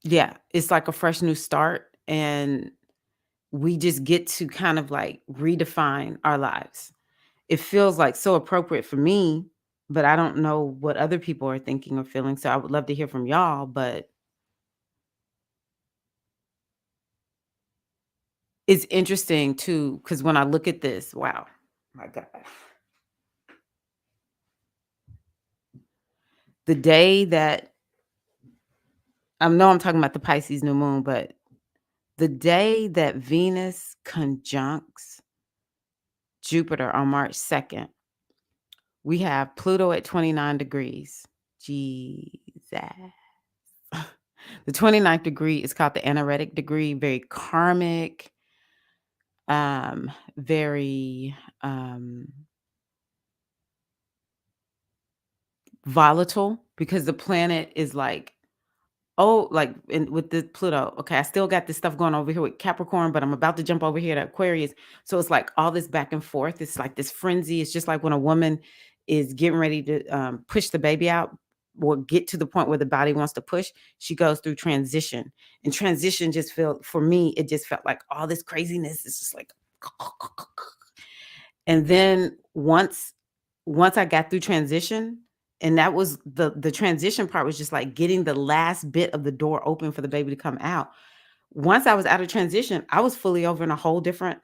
yeah, it's like a fresh new start, and we just get to kind of like redefine our lives. It feels like so appropriate for me, but I don't know what other people are thinking or feeling. So I would love to hear from y'all, but it's interesting too cuz when I look at this, wow. My god. The day that I know I'm talking about the Pisces new moon, but the day that Venus conjuncts Jupiter on March 2nd, we have Pluto at 29 degrees. Jesus. The 29th degree is called the anaretic degree, very karmic, very volatile because the planet is like, oh, like with the Pluto, okay, I still got this stuff going over here with Capricorn, but I'm about to jump over here to Aquarius. So it's like all this back and forth. It's like this frenzy. It's just like when a woman is getting ready to push the baby out or get to the point where the body wants to push, she goes through transition. And transition just felt, for me, it just felt like all this craziness is just like, and then once I got through transition, and that was the transition part was just like getting the last bit of the door open for the baby to come out. Once I was out of transition, I was fully over in a whole different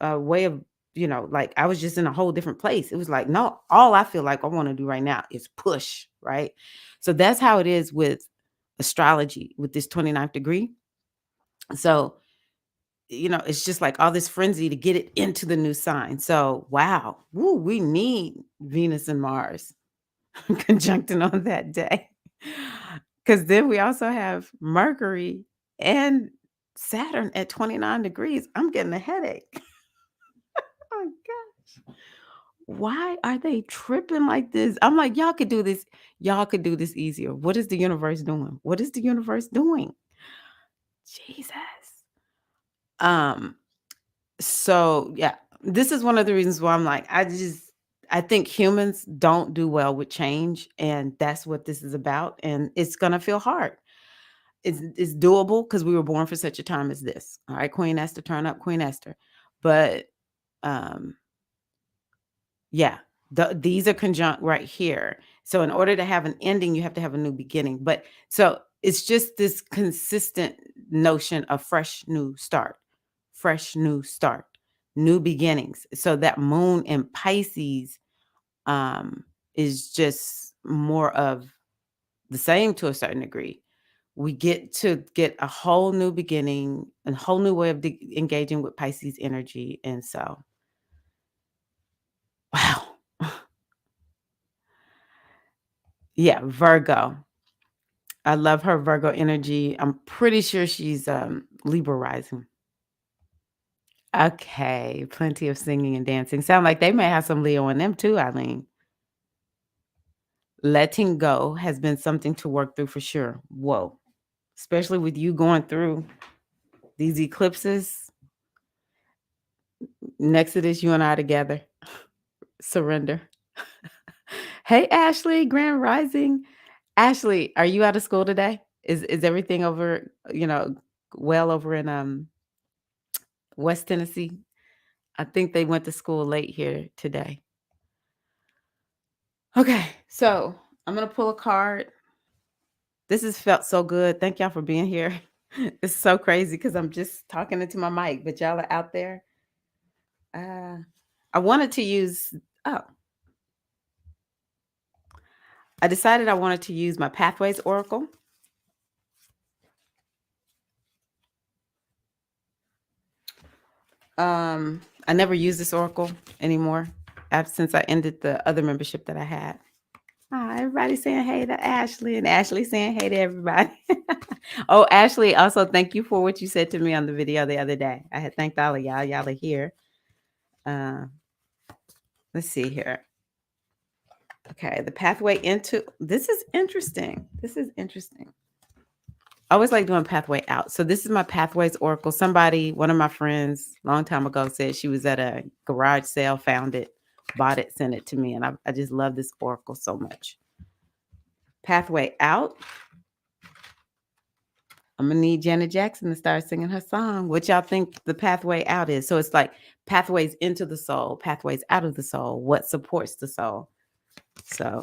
way of, like I was just in a whole different place. It was like, no, all I feel like I want to do right now is push, right? So that's how it is with astrology with this 29th degree. So it's just like all this frenzy to get it into the new sign. So, wow, woo, we need Venus and Mars conjuncting on that day. Because then we also have Mercury and Saturn at 29 degrees. I'm getting a headache. Oh my gosh. Why are they tripping like this? I'm like, y'all could do this. Y'all could do this easier. What is the universe doing? What is the universe doing? Jesus. Um, So, yeah, this is one of the reasons why I'm like, I think humans don't do well with change, and that's what this is about, and it's gonna feel hard. It's doable because we were born for such a time as this. All right, Queen Esther, turn up, Queen Esther. But, um, yeah, these are conjunct right here. So in order to have an ending, you have to have a new beginning. But so it's just this consistent notion of fresh new start, new beginnings. So that moon in Pisces um, is just more of the same to a certain degree. We get to get a whole new beginning, a whole new way of engaging with Pisces energy. And so, wow. Yeah, Virgo. I love her Virgo energy. I'm pretty sure she's Libra rising. Okay, plenty of singing and dancing. Sound like they may have some Leo in them too, Eileen. Letting go has been something to work through for sure. Whoa. Especially with you going through these eclipses. Next to this, you and I together. Surrender. Hey, Ashley, Grand Rising. Ashley, are you out of school today? Is everything over, well over in West Tennessee? I think they went to school late here today. Okay, so I'm gonna pull a card. This has felt so good. Thank y'all for being here. It's so crazy because I'm just talking into my mic, but y'all are out there. I wanted to use, oh, I decided I wanted to use my Pathways Oracle. I never use this Oracle anymore since I ended the other membership that I had. Everybody saying hey to Ashley, and Ashley saying hey to everybody. Oh, Ashley, also thank you for what you said to me on the video the other day. I had thanked all of y'all. Y'all are here. Let's see here. Okay, the pathway into this is interesting. This is interesting. I always like doing pathway out. So this is my Pathways Oracle. Somebody, one of my friends, long time ago, said she was at a garage sale, found it, bought it, sent it to me, and I just love this Oracle so much. Pathway out. I'm gonna need Janet Jackson to start singing her song. What y'all think the pathway out is? So it's like pathways into the soul, pathways out of the soul. What supports the soul? So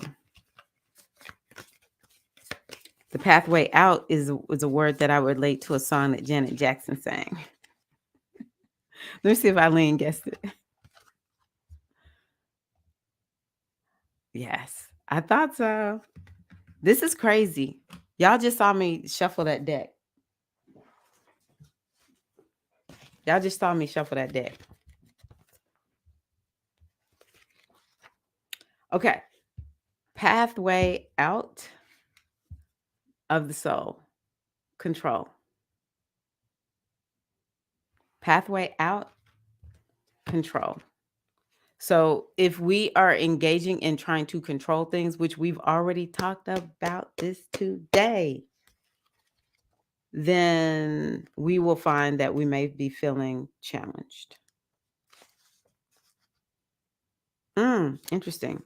the pathway out is a word that I relate to a song that Janet Jackson sang. Let me see if Eileen guessed it. Yes, I thought so. This is crazy. Y'all just saw me shuffle that deck. Y'all just saw me shuffle that deck. Okay. Pathway out of the soul. Control. Pathway out. Control. So if we are engaging in trying to control things, which we've already talked about this today, then we will find that we may be feeling challenged. Interesting.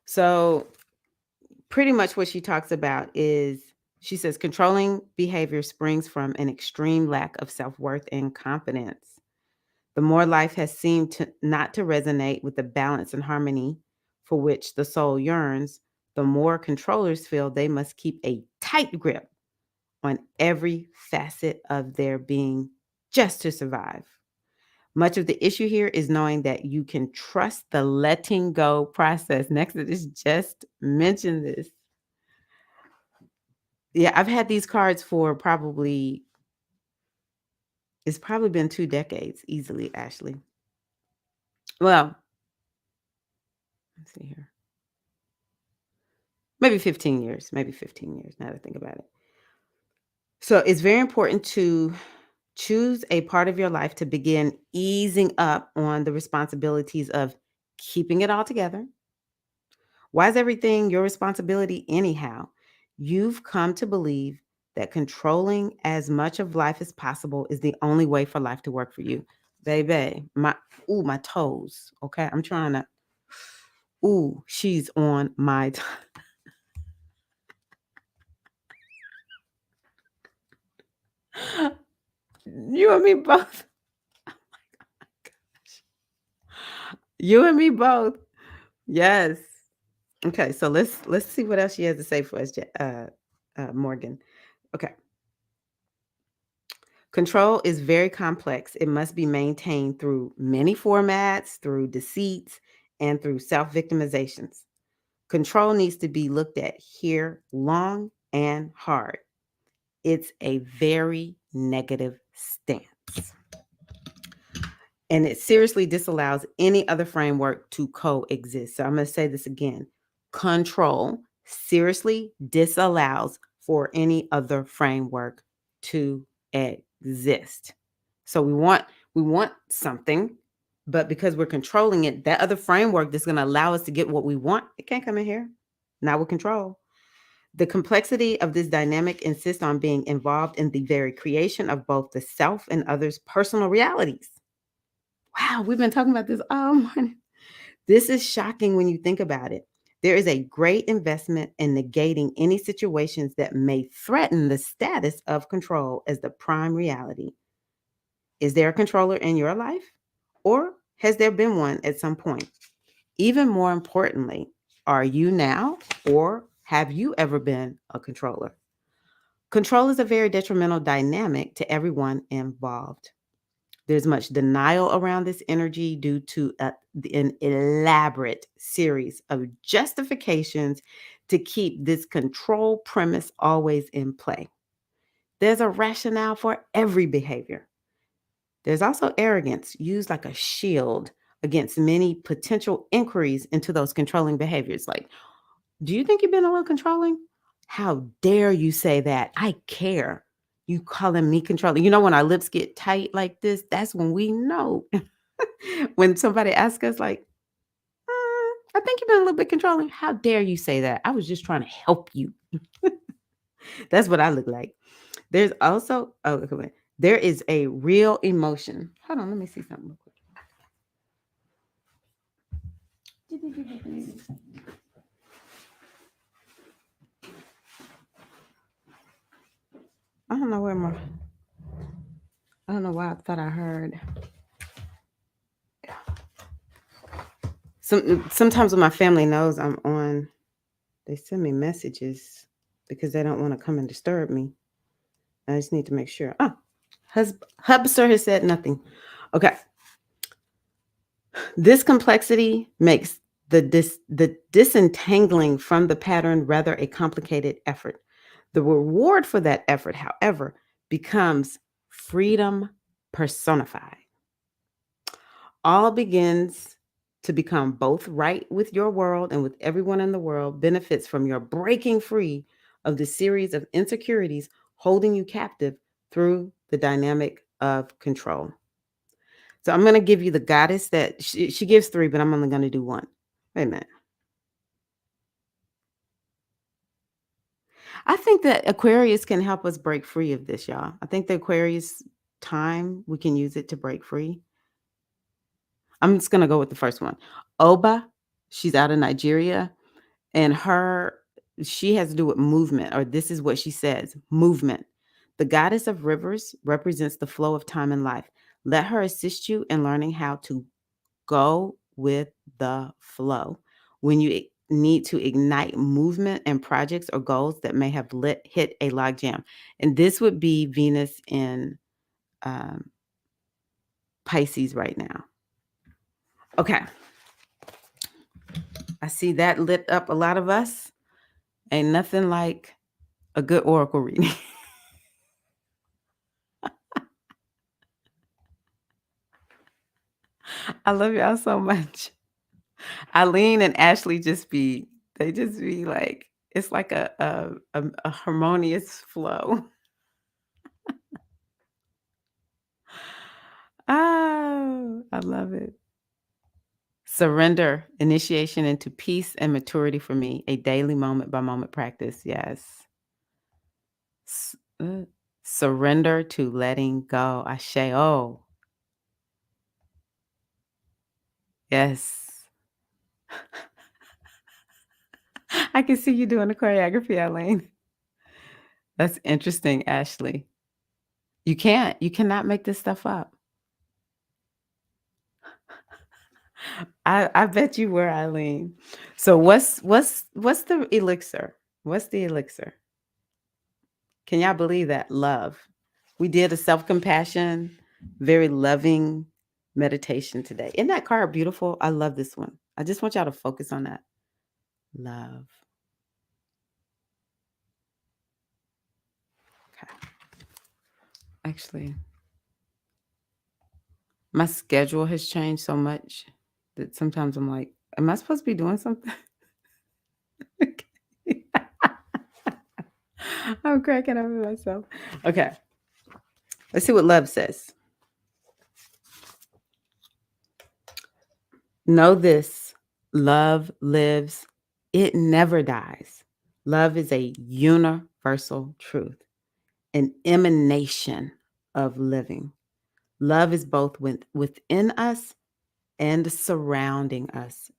So pretty much what she talks about is, she says, controlling behavior springs from an extreme lack of self-worth and confidence. The more life has seemed not to resonate with the balance and harmony for which the soul yearns, the more controllers feel they must keep a tight grip on every facet of their being just to survive. Much of the issue here is knowing that you can trust the letting go process. Next to this, just mention this. Yeah, I've had these cards for it's probably been 2 decades easily, Ashley. Well, let's see here. Maybe 15 years, now that I think about it. So it's very important to choose a part of your life to begin easing up on the responsibilities of keeping it all together. Why is everything your responsibility anyhow? You've come to believe that controlling as much of life as possible is the only way for life to work for you. Baby, my toes. Okay, I'm trying to. She's on my You and me both. You and me both. Yes. Okay, so let's see what else she has to say for us, Morgan. Okay. Control is very complex. It must be maintained through many formats, through deceits, and through self-victimizations. Control needs to be looked at here long and hard. It's a very negative stance. And it seriously disallows any other framework to coexist. So I'm going to say this again. Control seriously disallows for any other framework to exist. So we want We want something, but because we're controlling it, that other framework that's going to allow us to get what we want, it can't come in here. Not with control. The complexity of this dynamic insists on being involved in the very creation of both the self and others' personal realities. Wow, we've been talking about this all morning. This is shocking when you think about it. There is a great investment in negating any situations that may threaten the status of control as the prime reality. Is there a controller in your life? Or has there been one at some point? Even more importantly, are you now or have you ever been a controller? Control is a very detrimental dynamic to everyone involved. There's much denial around this energy due to an elaborate series of justifications to keep this control premise always in play. There's a rationale for every behavior. There's also arrogance used like a shield against many potential inquiries into those controlling behaviors. Like, do you think you've been a little controlling? How dare you say that? I care. You calling me controlling. You know, when our lips get tight like this, that's when we know. When somebody asks us, like, I think you've been a little bit controlling. How dare you say that? I was just trying to help you. That's what I look like. There's also, oh, come on. There is a real emotion. Hold on, let me see something real quick. I don't know where my, I don't know why I thought I heard. Sometimes when my family knows I'm on, they send me messages because they don't want to come and disturb me. I just need to make sure. Oh, Hubster has said nothing. Okay. This complexity makes the disentangling from the pattern rather a complicated effort. The reward for that effort, however, becomes freedom personified. All begins to become both right with your world and with everyone in the world, benefits from your breaking free of the series of insecurities holding you captive through the dynamic of control. So I'm going to give you the goddess that she gives 3, but I'm only going to do 1. Wait a minute. I think that Aquarius can help us break free of this, y'all. I think the Aquarius time, we can use it to break free. I'm just going to go with the first one. Oba, she's out of Nigeria, and she has to do with movement, or this is what she says, movement. The goddess of rivers represents the flow of time and life. Let her assist you in learning how to go with the flow. When you need to ignite movement and projects or goals that may have hit a logjam. And this would be Venus in Pisces right now. Okay. I see that lit up a lot of us. Ain't nothing like a good oracle reading. I love y'all so much. Eileen and Ashley they just be like, it's like a harmonious flow. Oh, I love it. Surrender, initiation into peace and maturity for me, a daily moment by moment practice. Yes. Surrender to letting go. Ashe. Oh, yes. I can see you doing the choreography, Eileen. That's interesting, Ashley. You cannot make this stuff up. I bet you were, Eileen. So what's the elixir? What's the elixir? Can y'all believe that? Love. We did a self-compassion, very loving meditation today. Isn't that card beautiful? I love this one. I just want y'all to focus on that. Love. Okay. Actually, my schedule has changed so much that sometimes I'm like, am I supposed to be doing something? I'm cracking up at myself. Okay. Let's see what love says. Know this: love lives, it never dies. Love is a universal truth, an emanation of living. Love is both within us and surrounding us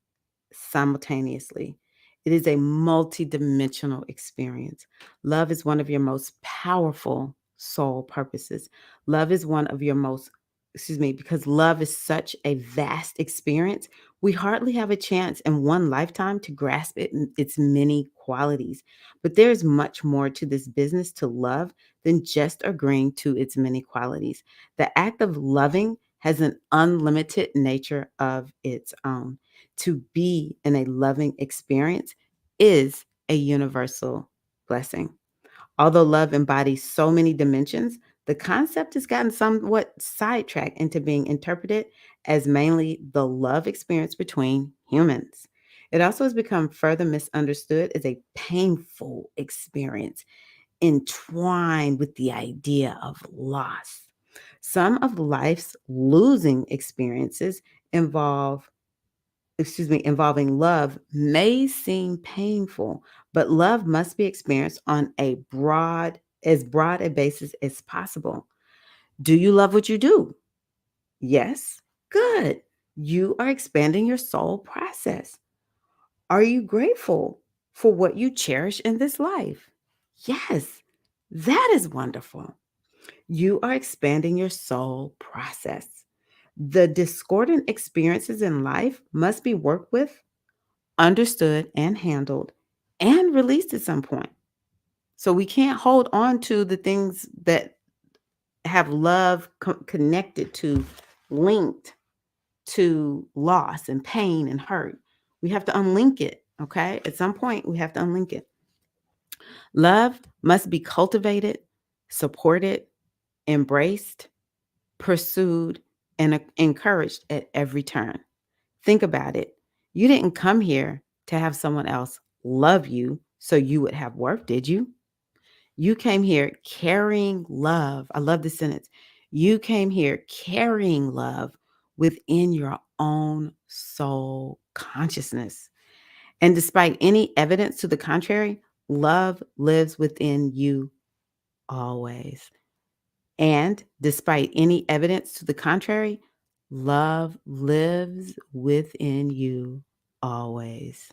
simultaneously. It is a multidimensional experience. Love is one of your most powerful soul purposes. Love is one of your most, excuse me, because love is such a vast experience, we hardly have a chance in one lifetime to grasp its many qualities. But there is much more to this business to love than just agreeing to its many qualities. The act of loving has an unlimited nature of its own. To be in a loving experience is a universal blessing. Although love embodies so many dimensions, the concept has gotten somewhat sidetracked into being interpreted as mainly the love experience between humans. It also has become further misunderstood as a painful experience entwined with the idea of loss. Some of life's losing experiences involve involving love may seem painful, but love must be experienced on as broad a basis as possible. Do you love what you do? Yes. Good. You are expanding your soul process. Are you grateful for what you cherish in this life? Yes. That is wonderful. You are expanding your soul process. The discordant experiences in life must be worked with, understood and handled and released at some point. So we can't hold on to the things that have love connected to, linked to loss and pain and hurt. We have to unlink it. Okay. At some point, we have to unlink it. Love must be cultivated, supported, embraced, pursued, and encouraged at every turn. Think about it. You didn't come here to have someone else love you so you would have worth, did you? You came here carrying love. I love this sentence. You came here carrying love within your own soul consciousness. And despite any evidence to the contrary, love lives within you always. And despite any evidence to the contrary, love lives within you always.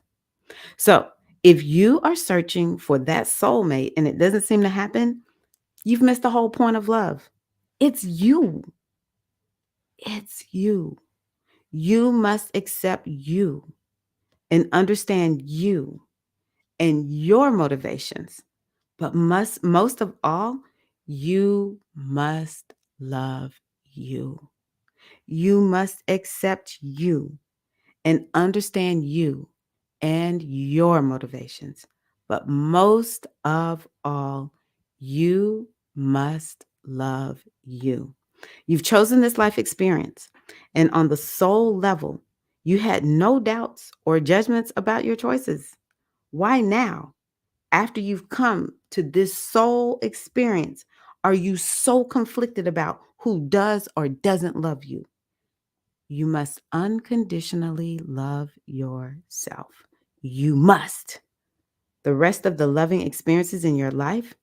So, if you are searching for that soulmate and it doesn't seem to happen, you've missed the whole point of love. It's you. It's you. You must accept you and understand you and your motivations. But most of all, you must love you. You must accept you and understand you and your motivations. But most of all, you must love you. You've chosen this life experience, and on the soul level, you had no doubts or judgments about your choices. Why now, after you've come to this soul experience, are you so conflicted about who does or doesn't love you? You must unconditionally love yourself. You must. The rest of the loving experiences in your life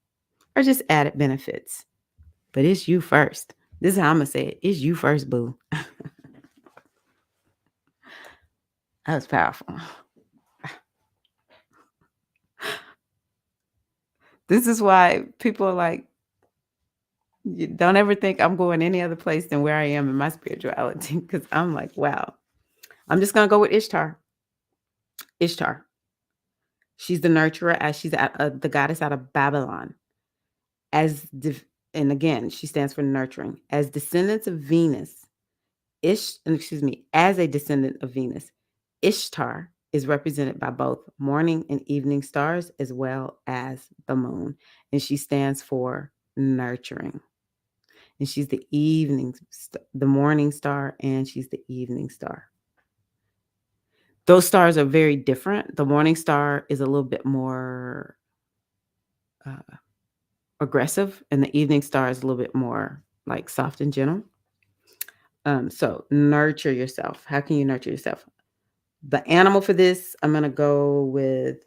are just added benefits. But it's you first. This is how I'm going to say it. It's you first, boo. That was powerful. This is why people are like, you don't ever think I'm going any other place than where I am in my spirituality. Because I'm like, wow. I'm just going to go with Ishtar. Ishtar. She's the nurturer, as she's the goddess out of Babylon. And again, she stands for nurturing. As descendants of Venus, as a descendant of Venus, Ishtar is represented by both morning and evening stars as well as the moon. And she stands for nurturing. And she's the morning star, and she's the evening star. Those stars are very different. The morning star is a little bit more aggressive, and the evening star is a little bit more like soft and gentle. So nurture yourself. How can you nurture yourself? The animal for this, I'm going to go with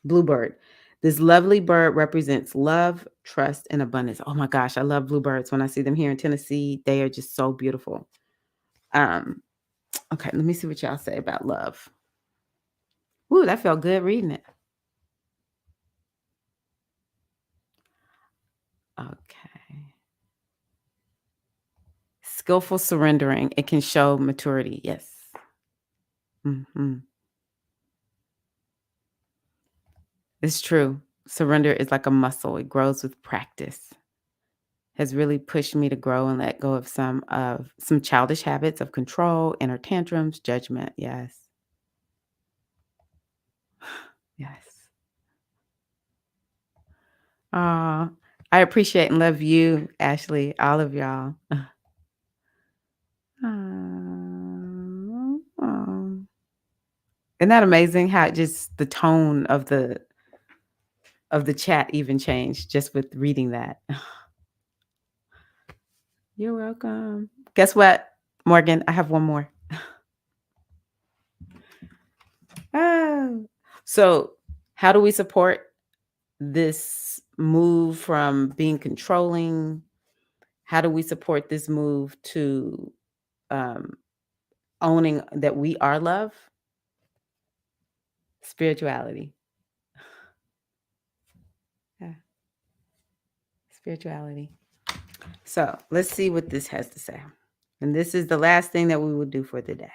bluebird. This lovely bird represents love, trust, and abundance. Oh my gosh, I love bluebirds. When I see them here in Tennessee, they are just so beautiful. Um, okay, let me see what y'all say about love. Ooh, that felt good reading it. Okay. Skillful surrendering. It can show maturity. Yes. Hmm. It's true. Surrender is like a muscle. It grows with practice. Has really pushed me to grow and let go of some childish habits of control, inner tantrums, judgment. Yes. Yes. I appreciate and love you, Ashley, all of y'all. Aw. Isn't that amazing how just the tone of the chat even changed just with reading that? You're welcome. Guess what, Morgan? I have one more. Oh. So, how do we support this move from being controlling? How do we support this move to um, owning that we are love? Spirituality. Yeah, spirituality. So let's see what this has to say. And this is the last thing that we will do for the day.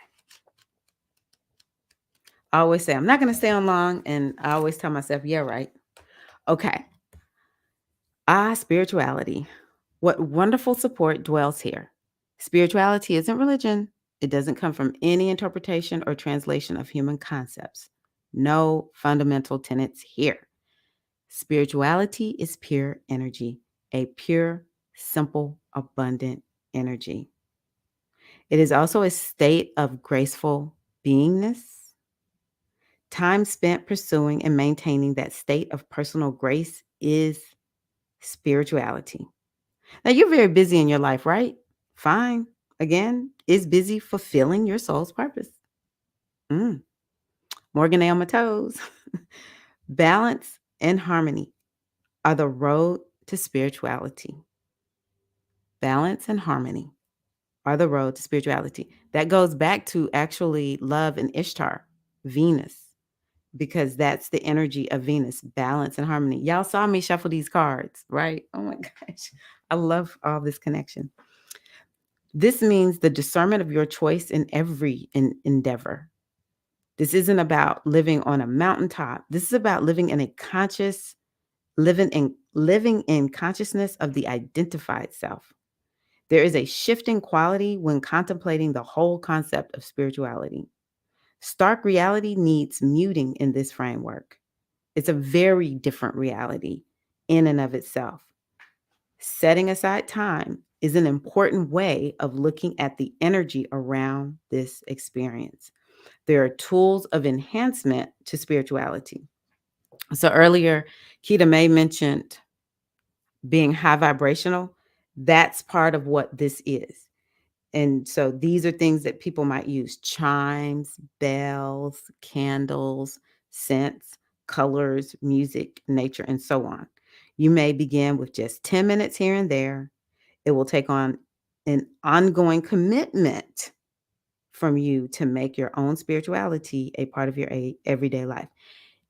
I always say, I'm not going to stay on long. And I always tell myself, yeah, right. Okay. Spirituality. What wonderful support dwells here. Spirituality isn't religion. It doesn't come from any interpretation or translation of human concepts. No fundamental tenets here. Spirituality is pure energy, a pure, simple, abundant energy. It is also a state of graceful beingness. Time spent pursuing and maintaining that state of personal grace is spirituality. Now, you're very busy in your life, right? Fine. Again, is busy fulfilling your soul's purpose. Morgan A on my toes. Balance and harmony are the road to spirituality. Balance and harmony are the road to spirituality. That goes back to actually love and Ishtar, Venus, because that's the energy of Venus, balance and harmony. Y'all saw me shuffle these cards, right? Oh my gosh. I love all this connection. This means the discernment of your choice in every endeavor. This isn't about living on a mountaintop. This is about living in a conscious, living in consciousness of the identified self. There is a shifting quality when contemplating the whole concept of spirituality. Stark reality needs muting in this framework. It's a very different reality in and of itself. Setting aside time is an important way of looking at the energy around this experience. There are tools of enhancement to spirituality. So earlier, Keita May mentioned being high vibrational. That's part of what this is. And so these are things that people might use: chimes, bells, candles, scents, colors, music, nature, and so on. You may begin with just 10 minutes here and there. It will take on an ongoing commitment from you to make your own spirituality a part of your everyday life.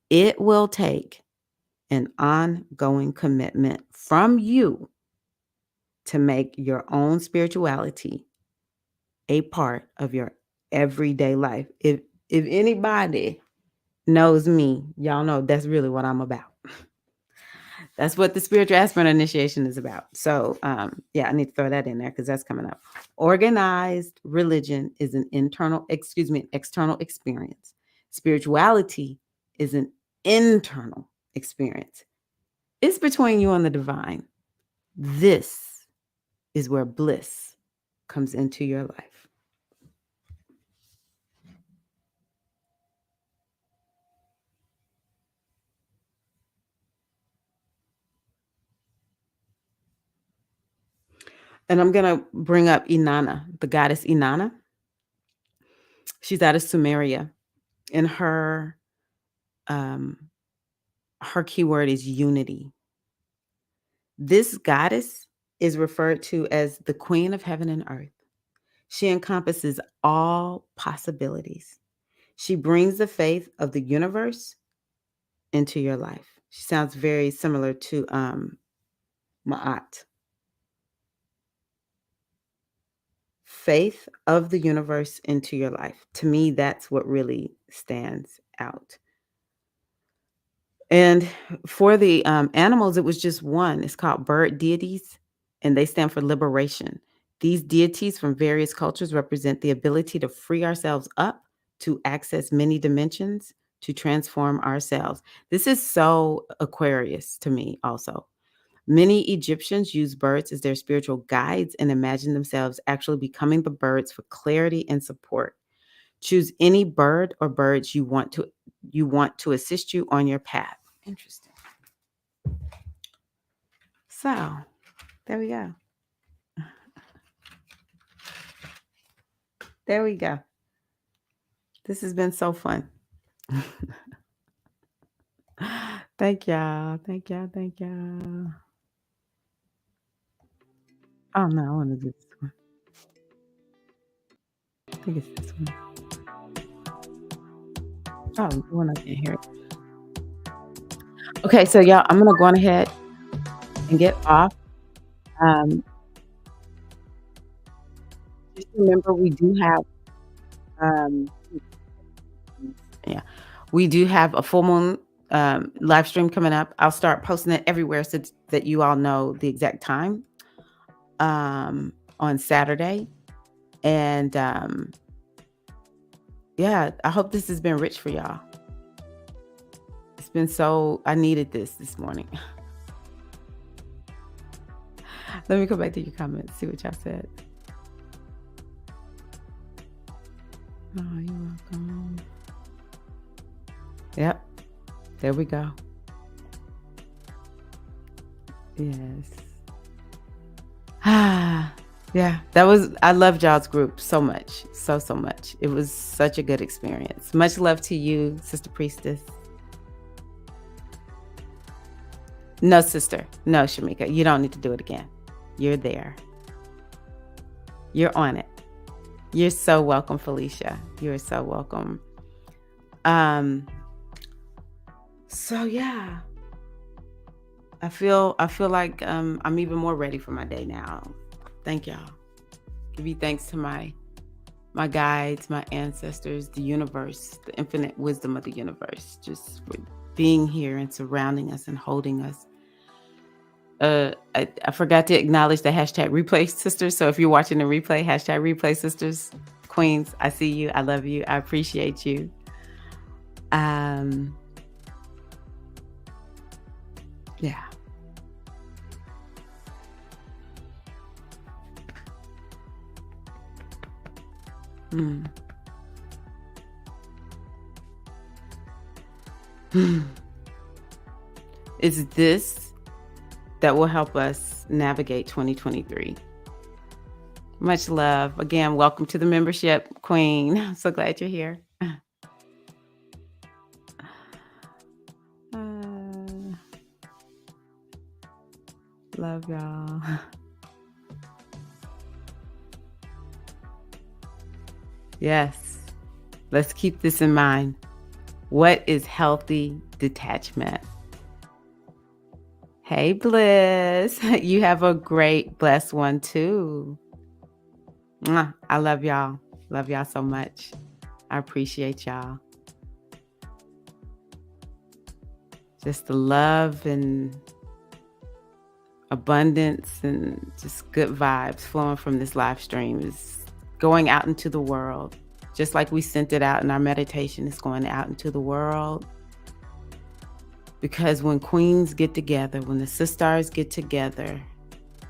It will take an ongoing commitment from you to make your own spirituality a part of your everyday life. If anybody knows me, y'all know that's really what I'm about. That's what the spiritual aspirant initiation is about. So yeah, I need to throw that in there because that's coming up. Organized religion is an external experience. Spirituality is an internal experience. It's between you and the divine. This is where bliss comes into your life. And I'm going to bring up Inanna, the goddess Inanna. She's out of Sumeria, and um, her keyword is unity. This goddess is referred to as the Queen of Heaven and Earth. She encompasses all possibilities. She brings the faith of the universe into your life. She sounds very similar to Ma'at. Faith of the universe into your life. To me, that's what really stands out. And for the animals, it was just one. It's called bird deities, and they stand for liberation. These deities from various cultures represent the ability to free ourselves up, to access many dimensions, to transform ourselves. This is so Aquarius to me, also. Many Egyptians use birds as their spiritual guides and imagine themselves actually becoming the birds for clarity and support. Choose any bird or birds you want to assist you on your path. Interesting. So, there we go. There we go. This has been so fun. Thank y'all. Thank y'all. Thank y'all. Oh no, I want to do this one. I think it's this one. Oh, the one I can't hear it. Okay, so y'all, I'm gonna go on ahead and get off. Um, just remember we do have um yeah, we do have a full moon live stream coming up. I'll start posting it everywhere so that you all know the exact time on Saturday. And yeah, I hope this has been rich for y'all. It's been I needed this morning. Let me go back to your comments, see what y'all said. Oh, you're welcome. Yep, there we go. Yes. Yeah, I loved y'all's group so much, so much. It was such a good experience. Much love to you, Sister Priestess. No, sister. No, Shamika, you don't need to do it again. You're there. You're on it. You're so welcome, Felicia. You're so welcome. So yeah. I feel like I'm even more ready for my day now. Thank y'all. Give you thanks to my guides, my ancestors, the universe, the infinite wisdom of the universe, just for being here and surrounding us and holding us. I forgot to acknowledge the hashtag replay sisters. So if you're watching the replay, hashtag replay sisters, queens, I see you. I love you. I appreciate you. Yeah. It's this that will help us navigate 2023. Much love. Again, welcome to the membership, Queen. I'm so glad you're here. Love y'all. Yes. Let's keep this in mind. What is healthy detachment? Hey, Bliss. You have a great, blessed one too. Mwah. I love y'all. Love y'all so much. I appreciate y'all. Just the love and abundance and just good vibes flowing from this live stream is going out into the world. Just like we sent it out in our meditation, it's going out into the world. Because when queens get together, when the sisters get together,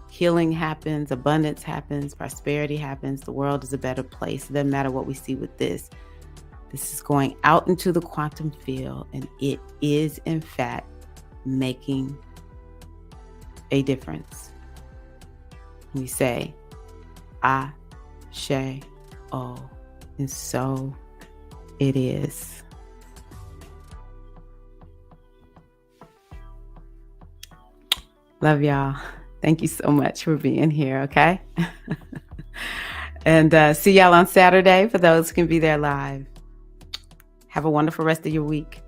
healing happens, abundance happens, prosperity happens. The world is a better place. It doesn't matter what we see with this. This is going out into the quantum field, and it is, in fact, making a difference. We say, Ashe, oh, and so It is. Love y'all. Thank you so much for being here, okay? And see y'all on Saturday for those who can be there live. Have a wonderful rest of your week.